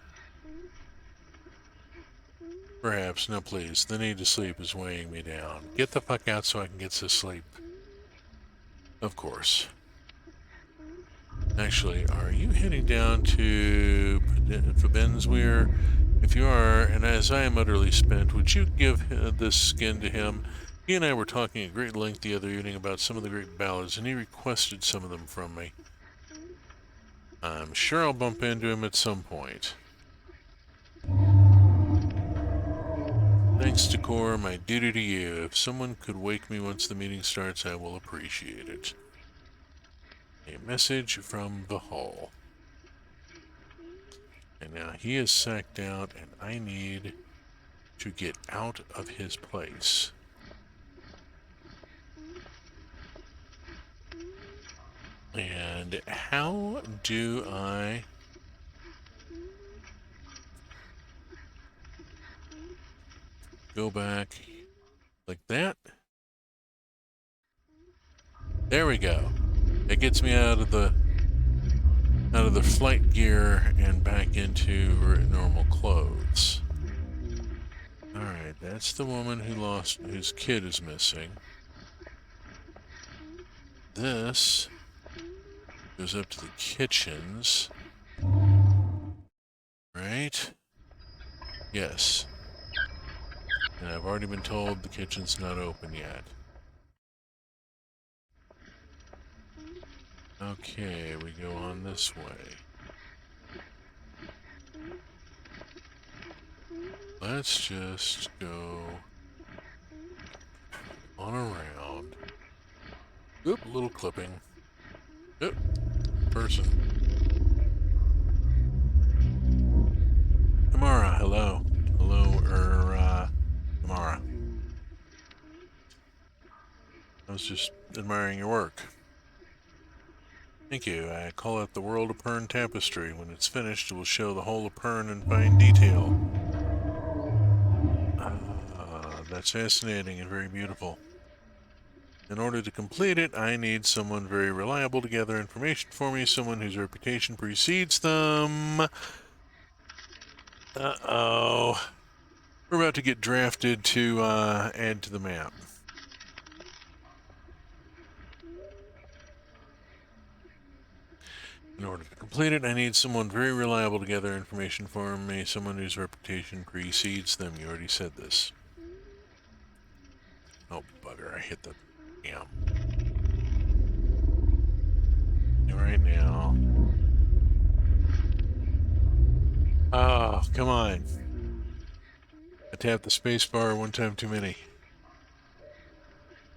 Perhaps. Now please, the need to sleep is weighing me down. Get the fuck out so I can get to sleep. Of course. Actually, are you heading down to Fabenzweir? If you are, and as I am utterly spent, would you give this skin to him? He and I were talking at great length the other evening about some of the great ballads, and he requested some of them from me. I'm sure I'll bump into him at some point. Thanks, Decor. My duty to you. If someone could wake me once the meeting starts, I will appreciate it. A message from the hall. And now he is sacked out, and I need to get out of his place. And how do I... go back like that? There we go. It gets me out of the flight gear and back into normal clothes. Alright, that's the woman whose kid is missing. This goes up to the kitchens. Right? Yes. And I've already been told the kitchen's not open yet. Okay, we go on this way. Let's just go on around. Oop, a little clipping. Oop, person. Tamara, hello. Hello, Tamara. I was just admiring your work. Thank you. I call it the World of Pern Tapestry. When it's finished, it will show the whole of Pern in fine detail. That's fascinating and very beautiful. In order to complete it, I need someone very reliable to gather information for me, someone whose reputation precedes them. Uh-oh. We're about to get drafted to add to the map. In order to complete it, I need someone very reliable to gather information for me, someone whose reputation precedes them. You already said this. Oh, bugger, I hit the damn. Right now. Oh, come on. I tapped the space bar one time too many.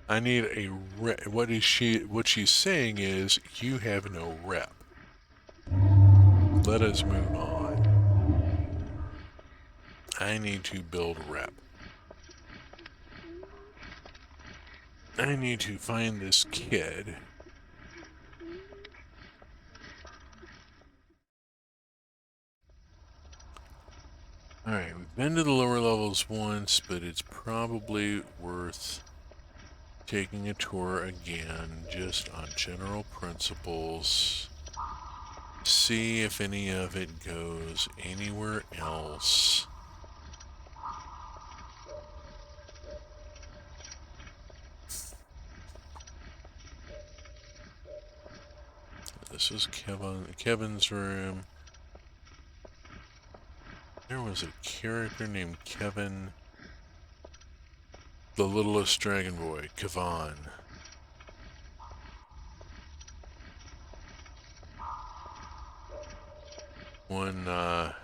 I need a rep. What she's saying is, you have no rep. Let us move on. I need to build rep. I need to find this kid. Alright, we've been to the lower levels once, but it's probably worth taking a tour again, just on general principles. See if any of it goes anywhere else. This is Kevin's room. There was a character named Kevin, the littlest dragon boy, Kavan. One that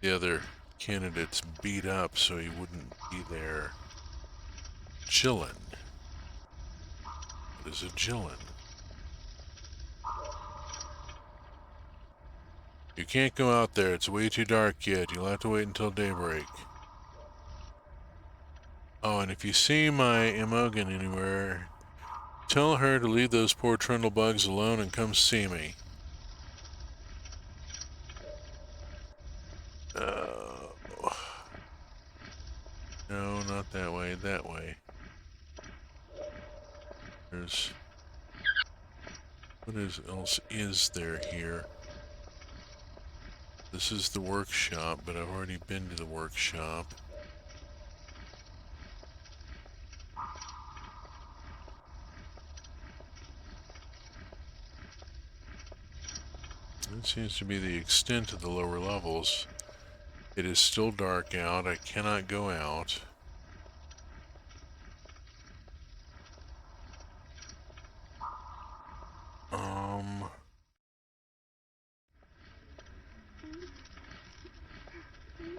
the other candidates beat up so he wouldn't be there chillin'. What is a chillin'? You can't go out there, it's way too dark yet. You'll have to wait until daybreak. Oh, and if you see my Emogan anywhere, tell her to leave those poor trundle bugs alone and come see me. No, not that way, that way. There's... What else is there here? This is the workshop, but I've already been to the workshop. That seems to be the extent of the lower levels. It is still dark out. I cannot go out.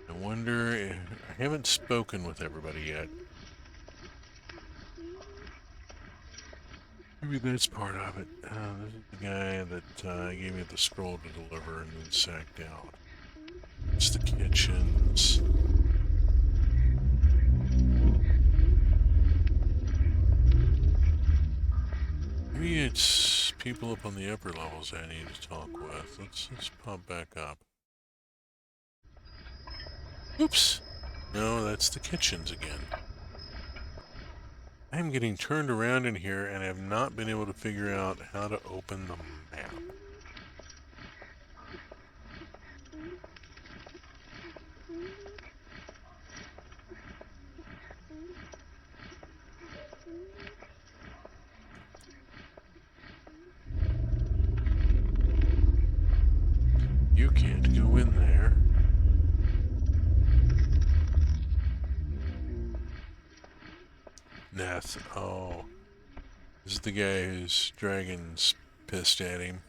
I wonder if... I haven't spoken with everybody yet. Maybe that's part of it. This is the guy that gave me the scroll to deliver and then sacked out. It's the kitchens. Maybe it's people up on the upper levels I need to talk with. Let's pop back up. Oops! No, that's the kitchens again. I'm getting turned around in here and have not been able to figure out how to open the map. You can't go in there. Nath, oh. This is the guy whose dragon's pissed at him.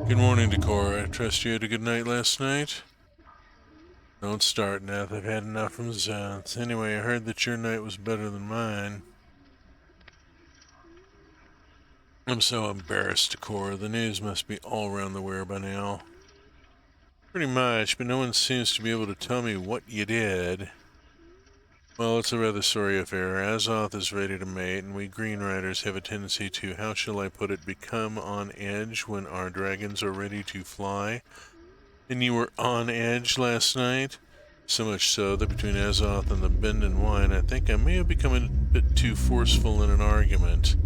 Good morning, Decora. I trust you had a good night last night? Don't start, Nath. I've had enough from Zounds. Anyway, I heard that your night was better than mine. I'm so embarrassed, Decora. The news must be all around the weir by now. Pretty much, but no one seems to be able to tell me what you did. Well, it's a rather sorry affair. Azoth is ready to mate, and we Green Riders have a tendency to, how shall I put it, become on edge when our dragons are ready to fly. And you were on edge last night? So much so that between Azoth and the Bend and Wine, I think I may have become a bit too forceful in an argument.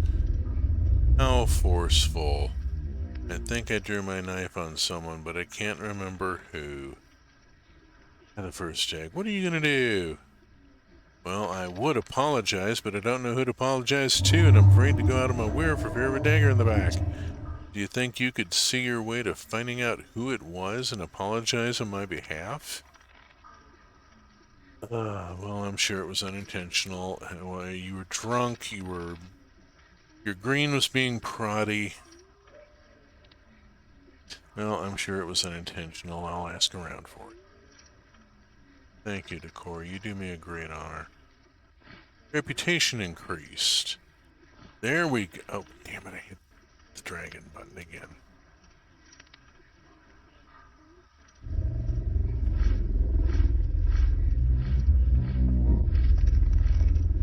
How forceful. I think I drew my knife on someone, but I can't remember who. The first check. What are you gonna do? Well, I would apologize, but I don't know who to apologize to, and I'm afraid to go out of my way for fear of a dagger in the back. Do you think you could see your way to finding out who it was and apologize on my behalf? Well, I'm sure it was unintentional. You were drunk, your green was being proddy. Well, I'm sure it was unintentional. I'll ask around for it. Thank you, Decor. You do me a great honor. Reputation increased. There we go. Oh, damn it, I hit the dragon button again.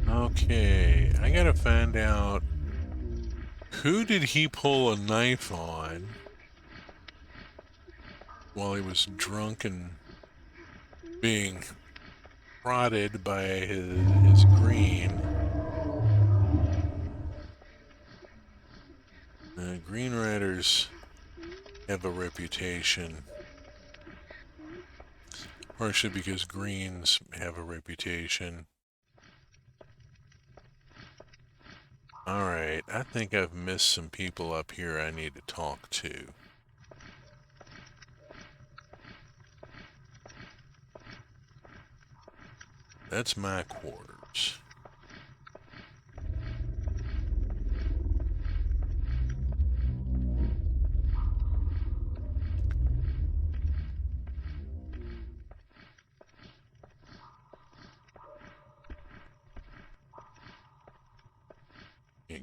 Okay, I gotta find out who did he pull a knife on while he was drunk and being prodded by his green. Green Riders have a reputation, partially because greens have a reputation. Alright, I think I've missed some people up here I need to talk to. That's my quarters.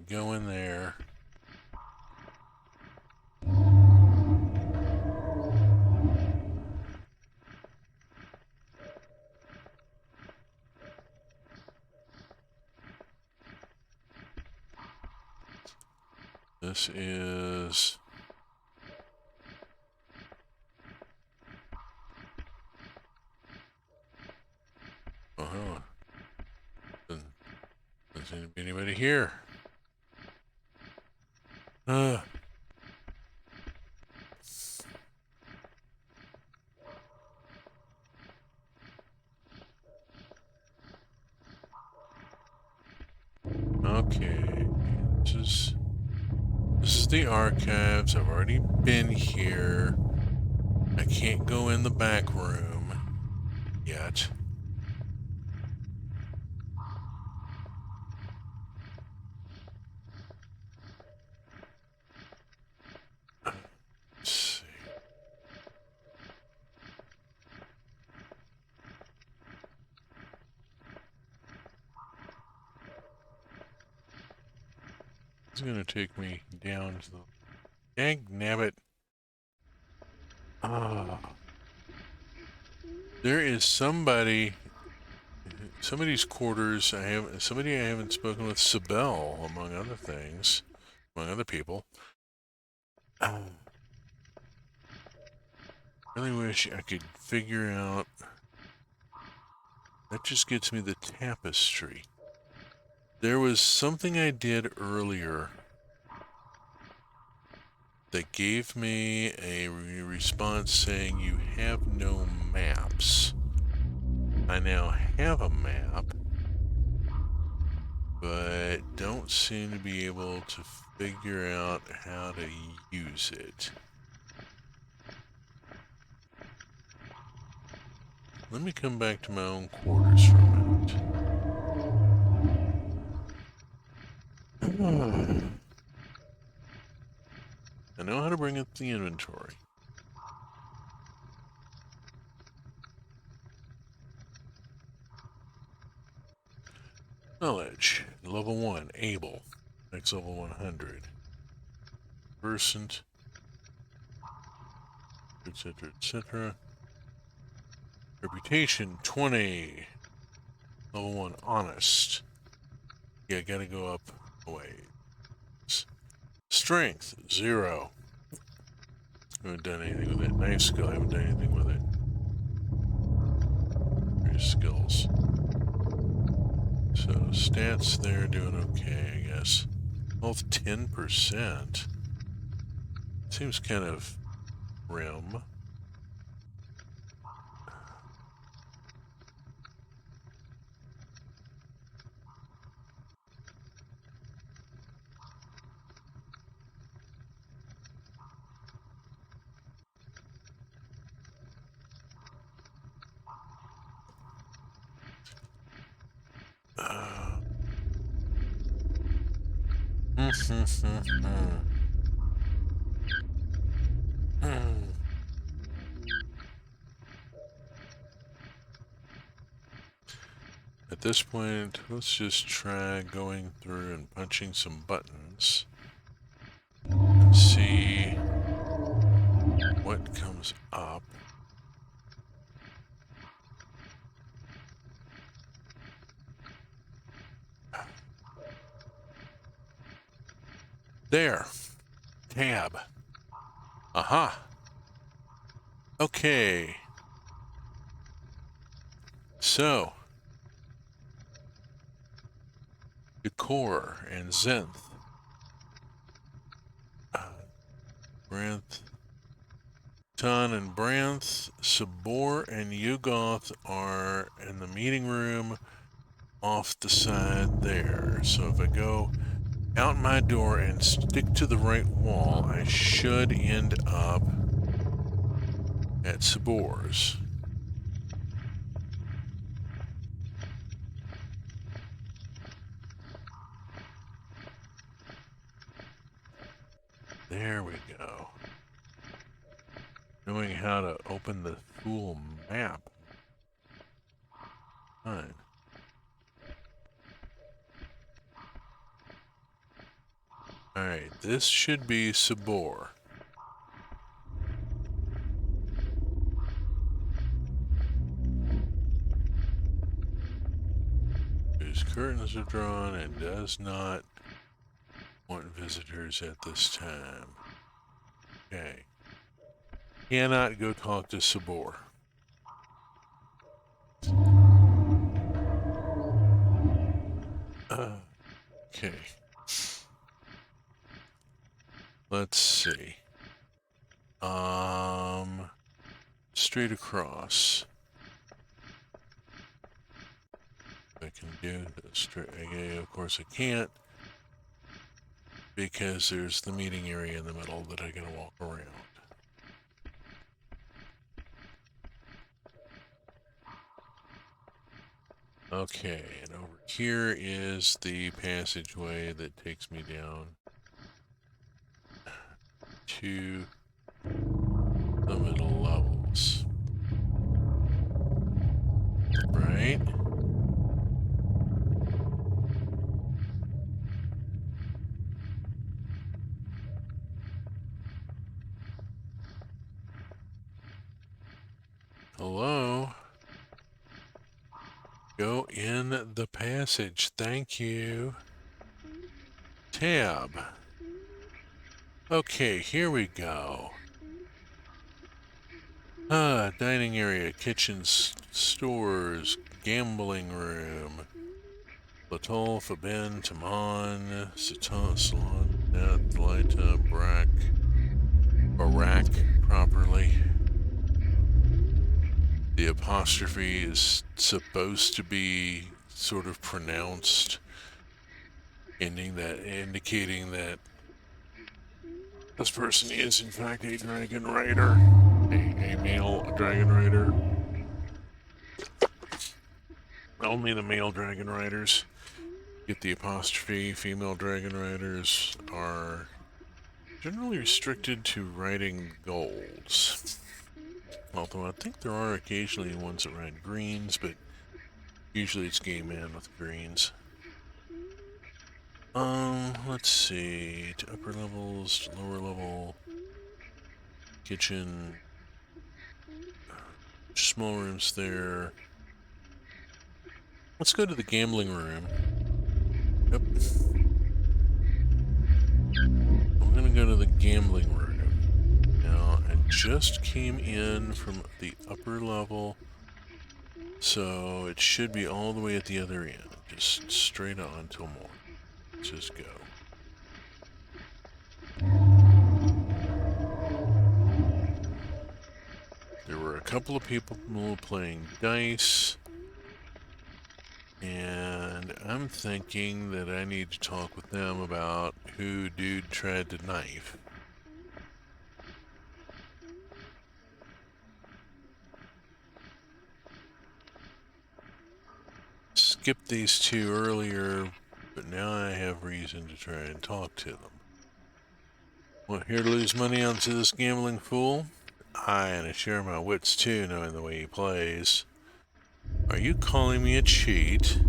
Go in there. This is... Oh, doesn't seem to be anybody here. Okay, this is the archives. I've already been here. I can't go in the back room yet. Let's see. It's gonna take me down to the... Dang nabbit. There is somebody's quarters. Somebody I haven't spoken with, Sibel, among other things, among other people. Really wish I could figure out. That just gets me the tapestry. There was something I did earlier that gave me a response saying you have no maps. I now have a map, but don't seem to be able to figure out how to use it. Let me come back to my own quarters for a minute. I know how to bring up the inventory. Knowledge, level 1, able, next level 100. Versant, etc., etc. Reputation, 20. Level 1, honest. Yeah, gotta go up a ways. Strength, 0. Haven't done anything with it. Knife skill, I haven't done anything with it. Various skills. So, stats there, doing okay, I guess. Health 10%. Seems kind of grim. At this point, let's just try going through and punching some buttons and see what comes up. There. Tab. Aha. Okay. So, Decor and Zenth. Branth. Tan and Branth, Sabor and Yugoth are in the meeting room off the side there. So if I go out my door and stick to the right wall, I should end up at Sabor's. There we go. Knowing how to open the full map. Fine. Alright, this should be Sabor. Whose curtains are drawn and does not want visitors at this time. Okay. Cannot go talk to Sabor. Okay. Let's see. Straight across. I can do this straight. Okay, of course I can't, because there's the meeting area in the middle that I gotta walk around. Okay, and over here is the passageway that takes me down to the middle levels. Right? Hello? Go in the passage. Thank you. Tab. Okay, here we go. Dining area, kitchens, stores, gambling room. Latol, Faben, Taman, Satan, Salon, Athleta, Barak, properly. The apostrophe is supposed to be sort of pronounced, indicating that this person is in fact a dragon rider, a male dragon rider. Only the male dragon riders get the apostrophe. Female dragon riders are generally restricted to riding golds. Although I think there are occasionally ones that ride greens, but usually it's gay man with greens. Let's see. To upper levels, to lower level. Kitchen. Small rooms there. Let's go to the gambling room. Yep. I'm gonna go to the gambling room. Now, I just came in from the upper level, so it should be all the way at the other end. Just straight on till more. Let's just go. couple of people playing dice, and I'm thinking that I need to talk with them about who dude tried to knife. Skipped these two earlier, but now I have reason to try and talk to them. Want here to lose money onto this gambling fool? Aye, and I share my wits too, knowing the way he plays. Are you calling me a cheat?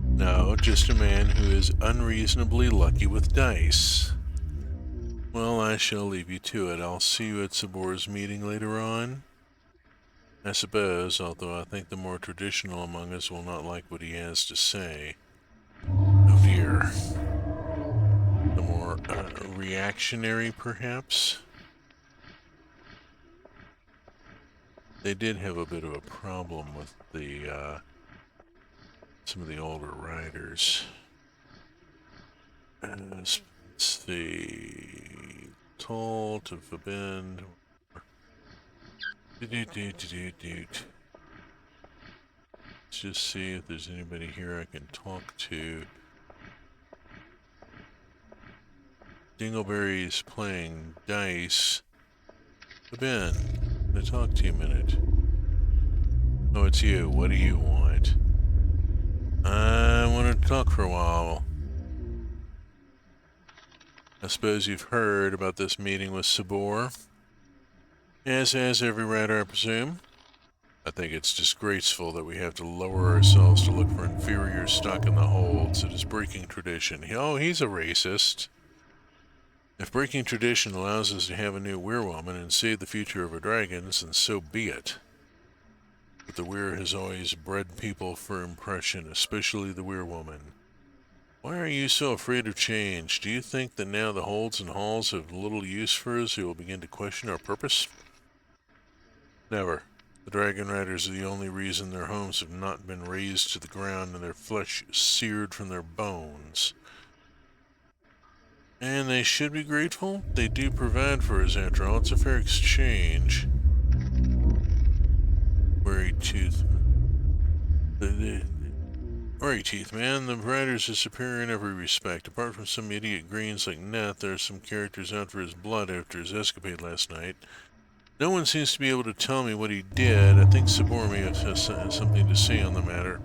No, just a man who is unreasonably lucky with dice. Well, I shall leave you to it. I'll see you at Sabor's meeting later on. I suppose, although I think the more traditional among us will not like what he has to say. Oh dear. The more reactionary, perhaps? They did have a bit of a problem with the some of the older riders. Let's see. Tall to forbid. Let's just see if there's anybody here I can talk to. Dingleberry's playing dice. Ben, can I talk to you a minute? Oh, it's you. What do you want? I want to talk for a while. I suppose you've heard about this meeting with Sabor? As has every rider, I presume. I think it's disgraceful that we have to lower ourselves to look for inferior stock in the holds. It is breaking tradition. Oh, he's a racist. If breaking tradition allows us to have a new weirwoman and save the future of our dragons, then so be it. But the weir has always bred people for impression, especially the weirwoman. Why are you so afraid of change? Do you think that now the holds and halls have little use for us, you will begin to question our purpose? Never. The Dragonriders are the only reason their homes have not been razed to the ground and their flesh seared from their bones. And they should be grateful. They do provide for us, after all. It's a fair exchange. Worry tooth. Worry teeth, man. The riders are superior in every respect. Apart from some idiot greens like Neth, there are some characters out for his blood after his escapade last night. No one seems to be able to tell me what he did. I think Sabor may have something to say on the matter.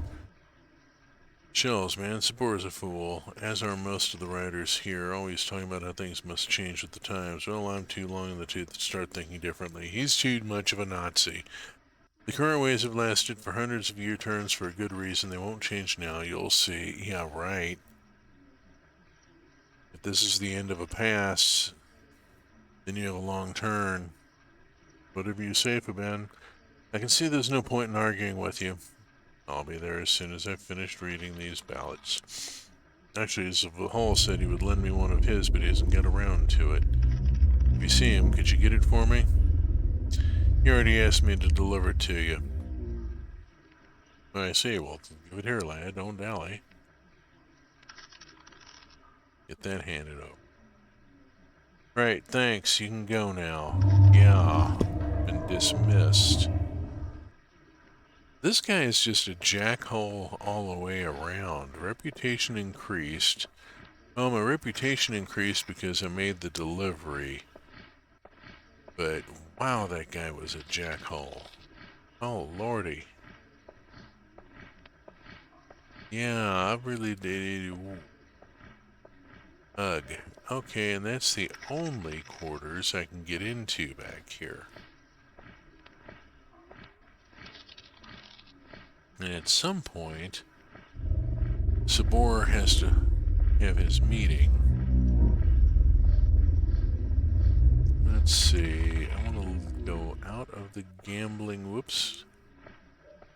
Shells, man. Sabor is a fool, as are most of the riders here, always talking about how things must change with the times. Well, I'm too long in the tooth to start thinking differently. He's too much of a Nazi. The current ways have lasted for hundreds of year turns for a good reason. They won't change now. You'll see. Yeah, right. If this is the end of a pass, then you have a long turn. Whatever you say, Ben. I can see there's no point in arguing with you. I'll be there as soon as I've finished reading these ballots. Actually, Hall said he would lend me one of his, but he hasn't got around to it. If you see him, could you get it for me? He already asked me to deliver it to you. I see. Well, give it here, lad. Don't dally. Get that handed over. Right, thanks. You can go now. Yeah, been dismissed. This guy is just a jackhole all the way around. Reputation increased. Well, my reputation increased because I made the delivery. But, wow, that guy was a jackhole. Oh, lordy. Yeah, I really did. Ugh. Okay, and that's the only quarters I can get into back here. And at some point, Sabor has to have his meeting. Let's see. I want to go out of the gambling. Whoops.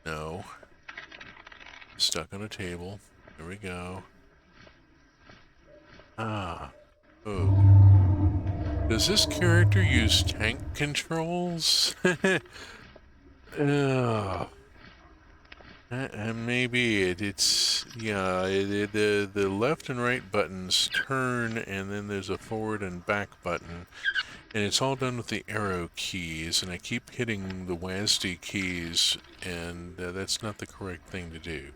No. Stuck on a table. There we go. Ah. Oh. Does this character use tank controls? Maybe it's yeah. The left and right buttons turn, and then there's a forward and back button. And it's all done with the arrow keys, and I keep hitting the WASD keys, and that's not the correct thing to do.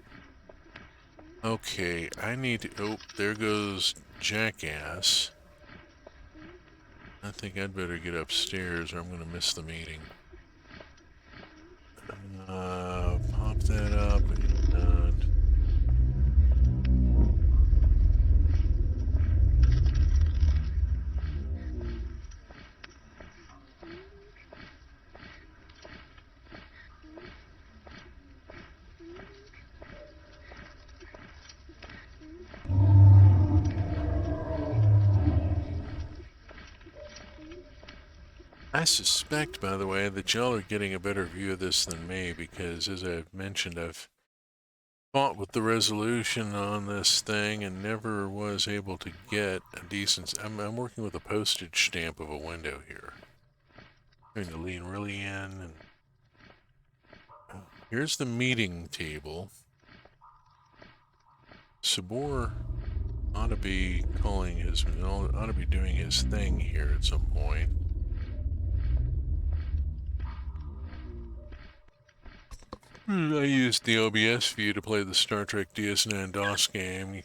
Okay, I need to... Oh, there goes Jackass. I think I'd better get upstairs or I'm going to miss the meeting. Pop that up and... I suspect, by the way, that y'all are getting a better view of this than me because, as I've mentioned, I've fought with the resolution on this thing and never was able to get a decent... I'm working with a postage stamp of a window here. I'm going to lean really in. And here's the meeting table. Sabor ought to be ought to be doing his thing here at some point. I used the OBS view to play the Star Trek DS9 DOS game.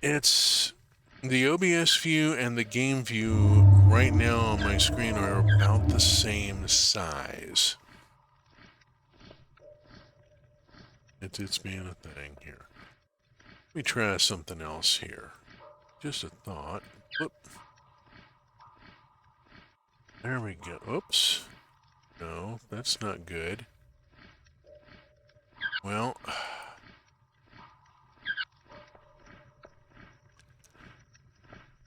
It's the OBS view and the game view right now on my screen are about the same size. It's being a thing here. Let me try something else here. Just a thought. Whoop. There we go. Oops. No, that's not good. Well,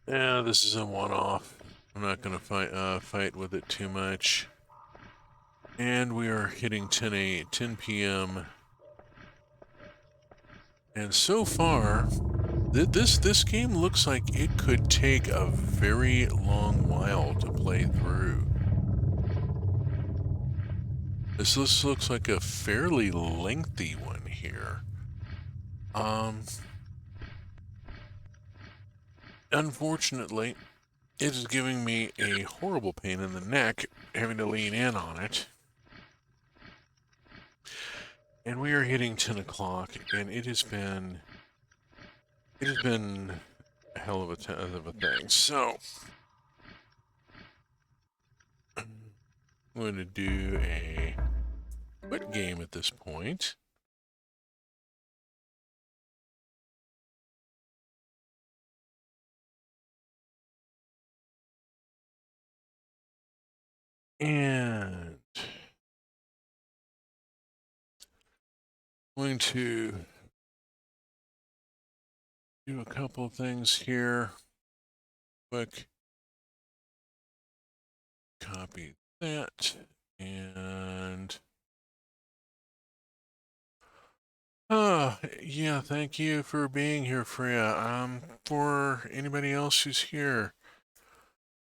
yeah, this is a one-off. I'm not going to fight with it too much. And we are hitting 10 p.m. And so far, this game looks like it could take a very long while to play through. This looks like a fairly lengthy one here. Unfortunately, it is giving me a horrible pain in the neck having to lean in on it. And we are hitting 10 o'clock, and it has been a hell of a thing. So, I'm going to do a quit game at this point. And I'm going to do a couple of things here. Quick. Copy that. And... yeah, thank you for being here, Freya. For anybody else who's here,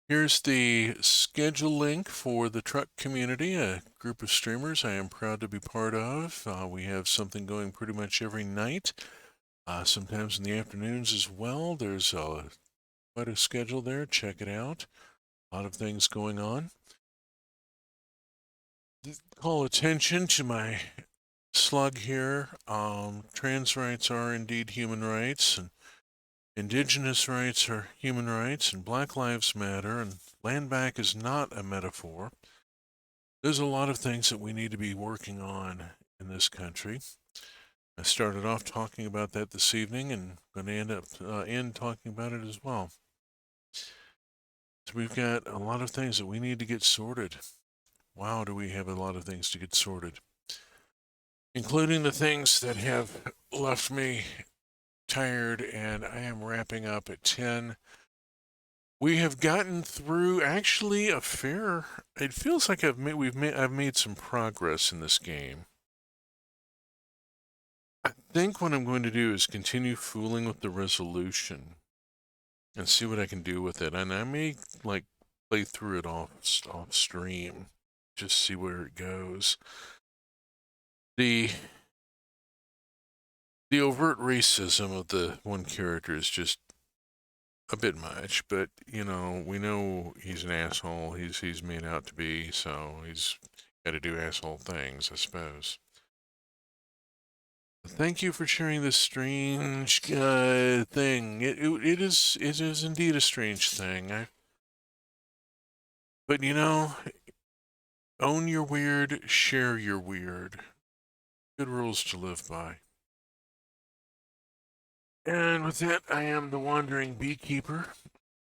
here's the schedule link for the truck community, a group of streamers I am proud to be part of. We have something going pretty much every night, sometimes in the afternoons as well. There's quite a schedule there. Check it out. A lot of things going on. Call attention to my slug here. Trans rights are indeed human rights, and Indigenous rights are human rights, and Black Lives Matter, and land back is not a metaphor. There's a lot of things that we need to be working on in this country. I started off talking about that this evening, and I'm going to end talking about it as well. So we've got a lot of things that we need to get sorted. Wow, do we have a lot of things to get sorted. Including the things that have left me tired, and I am wrapping up at 10. We have gotten through actually a fair... It feels like I've made some progress in this game. I think what I'm going to do is continue fooling with the resolution and see what I can do with it. And I may like play through it off stream, just see where it goes. The overt racism of the one character is just a bit much, but you know, we know he's an asshole. He's made out to be, so he's got to do asshole things, I suppose. Thank you for sharing this strange thing. It is indeed a strange thing. But you know, own your weird, share your weird. Good rules to live by. And with that, I am the wandering beekeeper,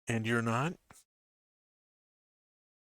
and you're not.